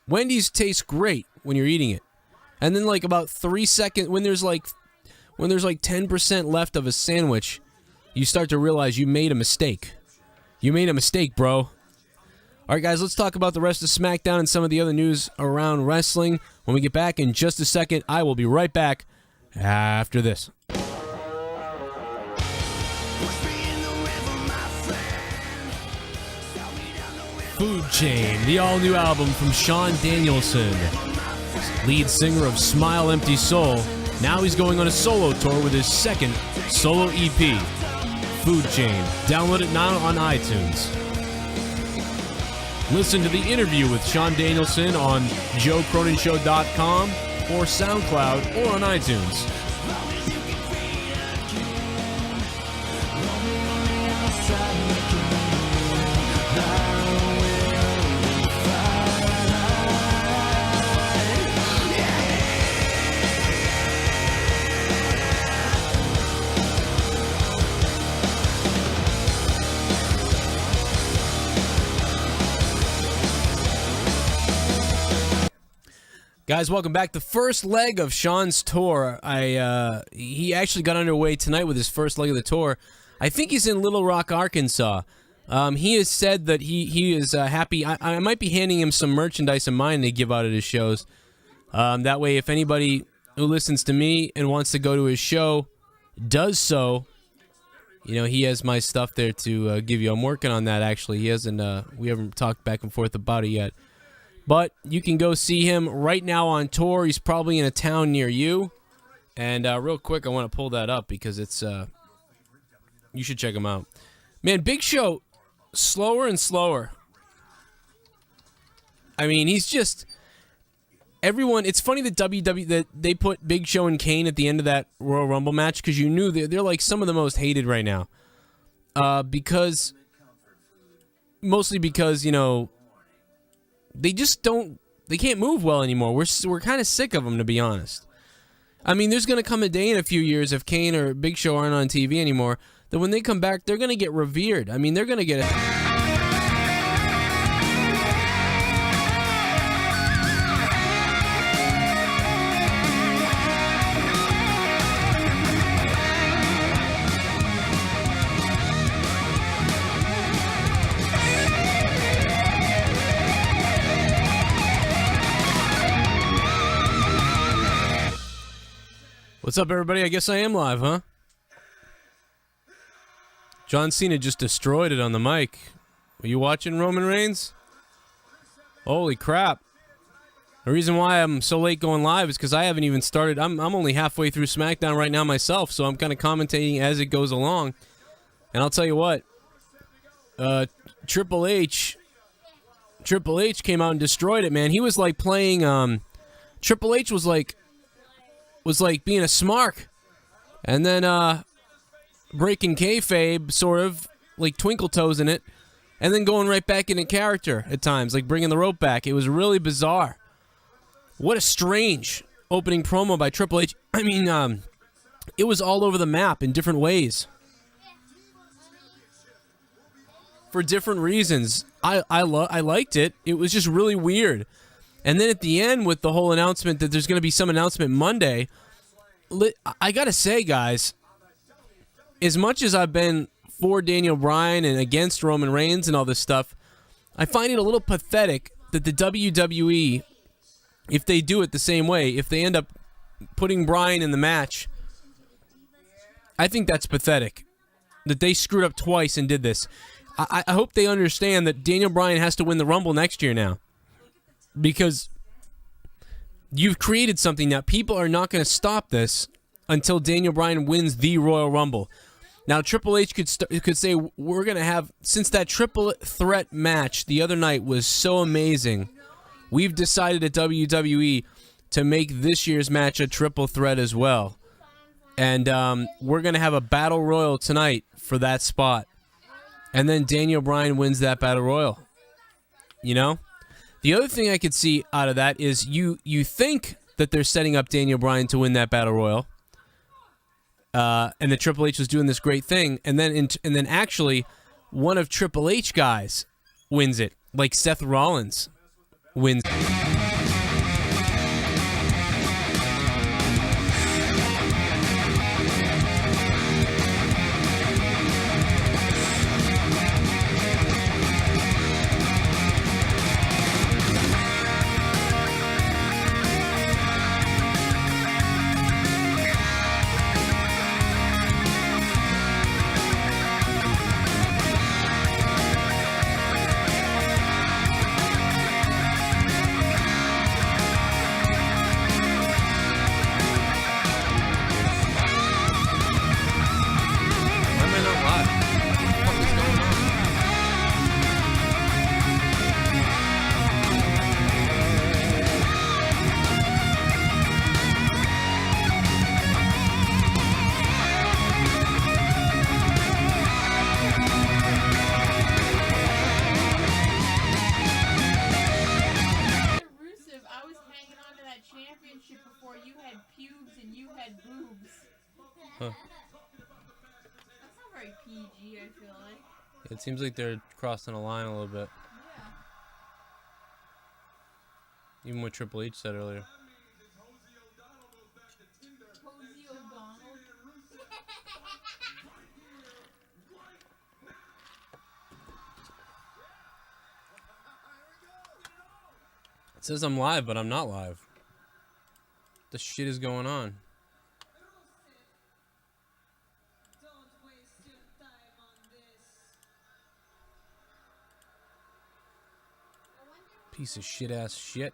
Speaker 2: Wendy's tastes great when you're eating it. And then like about 3 seconds when there's like 10% left of a sandwich, you start to realize you made a mistake. You made a mistake, bro. All right, guys, let's talk about the rest of SmackDown and some of the other news around wrestling. When we get back in just a second, I will be right back after this. Food Chain, the all-new album from Shawn Danielson, lead singer of Smile Empty Soul. Now he's going on a solo tour with his second solo EP, Food Chain. Download it now on iTunes. Listen to the interview with Shawn Danielson on joecroninshow.com or SoundCloud or on iTunes. Guys, welcome back. The first leg of Shawn's tour, he actually got underway tonight with his first leg of the tour. I think he's in Little Rock, Arkansas. He has said that he is happy. I might be handing him some merchandise of mine to give out at his shows. That way, if anybody who listens to me and wants to go to his show does so, you know, he has my stuff there to give you. I'm working on that, actually. He hasn't. We haven't talked back and forth about it yet. But you can go see him right now on tour. He's probably in a town near you. And real quick, I want to pull that up because it's... you should check him out. Man, Big Show, slower and slower. I mean, he's just... Everyone... It's funny that that they put Big Show and Kane at the end of that Royal Rumble match because you knew they're like some of the most hated right now. Because... Mostly because, you know... They just don't... They can't move well anymore. We're kind of sick of them, to be honest. I mean, there's going to come a day in a few years if Kane or Big Show aren't on TV anymore, that when they come back, they're going to get revered. I mean, they're going to get... What's up, everybody? I guess I am live, huh? John Cena just destroyed it on the mic. Are you watching Roman Reigns? Holy crap. The reason why I'm so late going live is because I haven't even started. I'm only halfway through SmackDown right now myself, so I'm kind of commentating as it goes along. And I'll tell you what. Triple H came out and destroyed it, man. He was like playing... Triple H was like being a smark, and then breaking kayfabe, sort of like twinkle toes in it, and then going right back into character at times, like bringing the rope back. It was really bizarre. What a strange opening promo by Triple H. I mean, it was all over the map in different ways for different reasons. I liked it. It was just really weird. And then at the end, with the whole announcement that there's going to be some announcement Monday, I got to say, guys, as much as I've been for Daniel Bryan and against Roman Reigns and all this stuff, I find it a little pathetic that the WWE, if they do it the same way, if they end up putting Bryan in the match, I think that's pathetic, that they screwed up twice and did this. I hope they understand that Daniel Bryan has to win the Rumble next year now. Because you've created something that people are not going to stop this until Daniel Bryan wins the Royal Rumble. Now, Triple H could say, we're going to have, since that triple threat match the other night was so amazing, we've decided at WWE to make this year's match a triple threat as well. And we're going to have a battle royal tonight for that spot. And then Daniel Bryan wins that battle royal. You know? The other thing I could see out of that is you think that they're setting up Daniel Bryan to win that battle royal, and that Triple H was doing this great thing, and then actually one of Triple H guys wins it, like Seth Rollins wins.
Speaker 1: had boobs.
Speaker 2: Huh.
Speaker 1: That's not very PG, I feel like.
Speaker 2: It seems like they're crossing a line a little bit.
Speaker 1: Yeah.
Speaker 2: Even what Triple H said earlier.
Speaker 1: Posey O'Donnell.
Speaker 2: It says I'm live, but I'm not live. What the shit is going on? Piece of shit ass shit.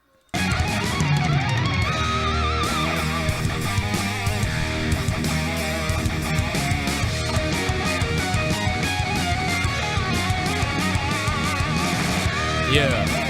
Speaker 2: Yeah.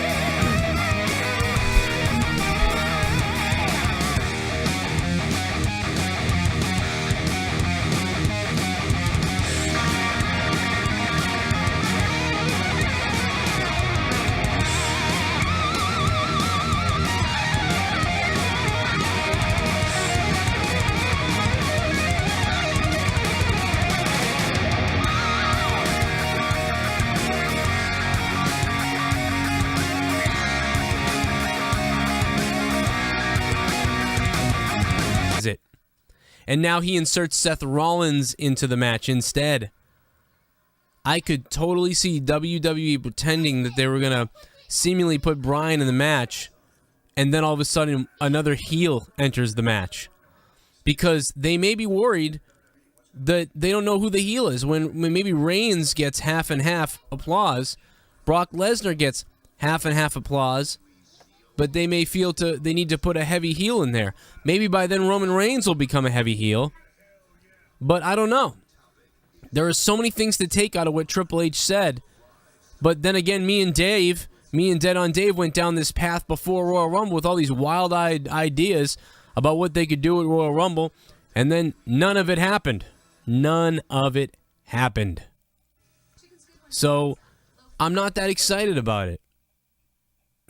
Speaker 2: It. And now he inserts Seth Rollins into the match instead. I could totally see WWE pretending that they were going to seemingly put Bryan in the match, and then all of a sudden another heel enters the match. Because they may be worried that they don't know who the heel is. When maybe Reigns gets half and half applause, Brock Lesnar gets half and half applause, but they may feel they need to put a heavy heel in there. Maybe by then Roman Reigns will become a heavy heel. But I don't know. There are so many things to take out of what Triple H said. But then again, me and Dead on Dave went down this path before Royal Rumble with all these wild-eyed ideas about what they could do at Royal Rumble. And then none of it happened. None of it happened. So I'm not that excited about it.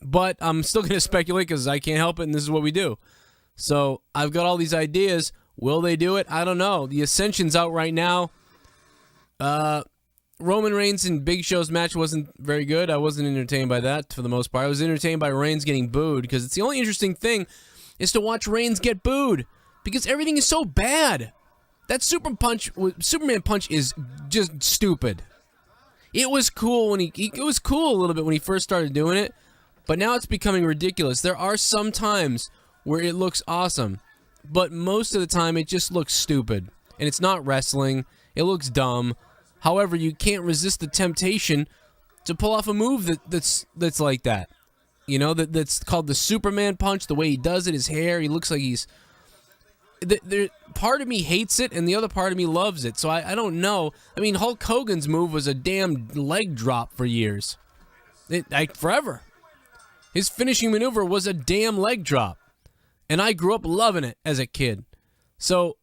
Speaker 2: But I'm still going to speculate because I can't help it, and this is what we do. So I've got all these ideas. Will they do it? I don't know. The Ascension's out right now. Roman Reigns and Big Show's match wasn't very good. I wasn't entertained by that for the most part. I was entertained by Reigns getting booed because it's the only interesting thing is to watch Reigns get booed because everything is so bad. That Superman punch is just stupid. It was cool when it was cool a little bit when he first started doing it. But now it's becoming ridiculous. There are some times where it looks awesome, but most of the time it just looks stupid. And it's not wrestling. It looks dumb. However, you can't resist the temptation to pull off a move that's like that. You know, that's called the Superman punch. The way he does it, his hair, he looks like he's... part of me hates it, and the other part of me loves it. So I don't know. I mean, Hulk Hogan's move was a damn leg drop for years. Forever. His finishing maneuver was a damn leg drop. And I grew up loving it as a kid. So,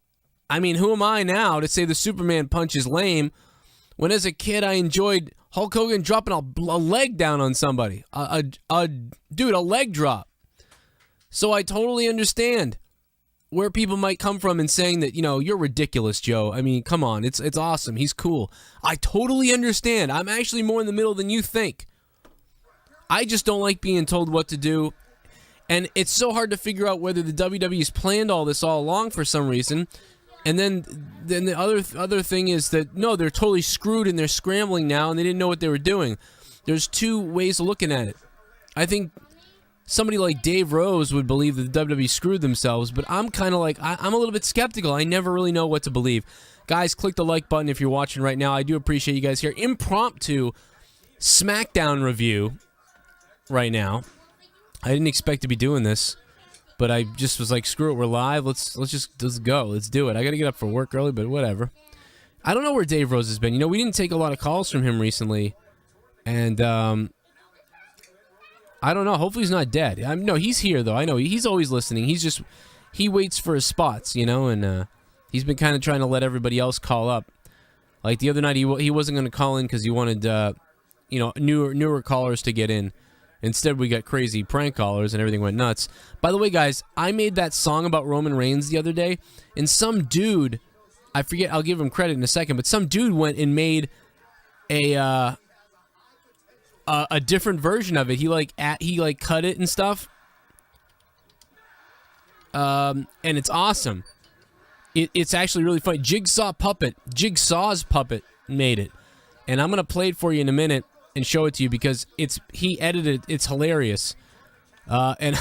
Speaker 2: I mean, who am I now to say the Superman punch is lame when as a kid I enjoyed Hulk Hogan dropping a leg down on somebody? Dude, a leg drop. So I totally understand where people might come from in saying that, you know, you're ridiculous, Joe. I mean, come on. It's awesome. He's cool. I totally understand. I'm actually more in the middle than you think. I just don't like being told what to do, and it's so hard to figure out whether the WWE's planned all this all along for some reason, and then the other thing is that, no, they're totally screwed and they're scrambling now, and they didn't know what they were doing. There's two ways of looking at it. I think somebody like Dave Rose would believe that the WWE screwed themselves, but I'm kind of like, I'm a little bit skeptical. I never really know what to believe. Guys, click the like button if you're watching right now. I do appreciate you guys here. Impromptu SmackDown review right now. I didn't expect to be doing this, but I just was like, screw it, we're live. Let's go. Let's do it. I got to get up for work early, but whatever. I don't know where Dave Rose has been. You know, we didn't take a lot of calls from him recently, and I don't know. Hopefully he's not dead. No, he's here though. I know he's always listening. He waits for his spots, you know, and he's been kind of trying to let everybody else call up. Like the other night, he wasn't going to call in because he wanted, you know, newer callers to get in. Instead, we got crazy prank callers and everything went nuts. By the way, guys, I made that song about Roman Reigns the other day, and some dude, I forget, I'll give him credit in a second, but some dude went and made a different version of it. He cut it and stuff. And it's awesome. It's actually really funny. Jigsaw's puppet made it. And I'm going to play it for you in a minute and show it to you because he edited it. It's hilarious. And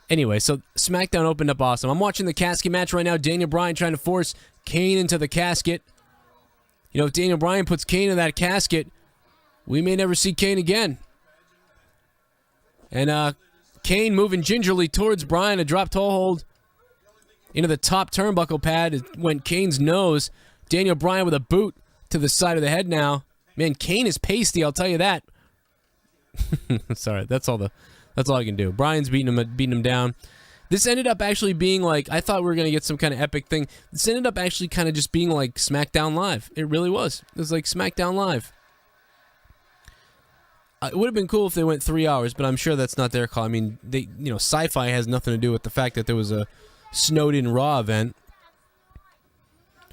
Speaker 2: anyway, so SmackDown opened up awesome. I'm watching the casket match right now. Daniel Bryan trying to force Kane into the casket. You know, if Daniel Bryan puts Kane in that casket, we may never see Kane again. And Kane moving gingerly towards Bryan, a drop toe hold into the top turnbuckle pad. It went Kane's nose. Daniel Bryan with a boot to the side of the head now. Man, Kane is pasty, I'll tell you that. Sorry, that's all I can do. Bryan's beating him down. This ended up actually being like, I thought we were going to get some kind of epic thing. This ended up actually kind of just being like SmackDown Live. It really was. It was like SmackDown Live. It would have been cool if they went 3 hours, but I'm sure that's not their call. I mean, Syfy has nothing to do with the fact that there was a snowed-in Raw event.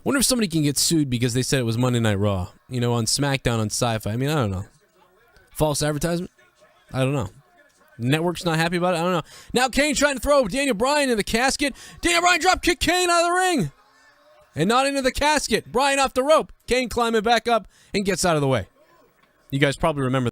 Speaker 2: Wonder if somebody can get sued because they said it was Monday Night Raw. You know, on SmackDown on Syfy. I mean, I don't know. False advertisement? I don't know. Network's not happy about it? I don't know. Now Kane trying to throw Daniel Bryan in the casket. Daniel Bryan drop kick Kane out of the ring. And not into the casket. Bryan off the rope. Kane climbing back up and gets out of the way. You guys probably remember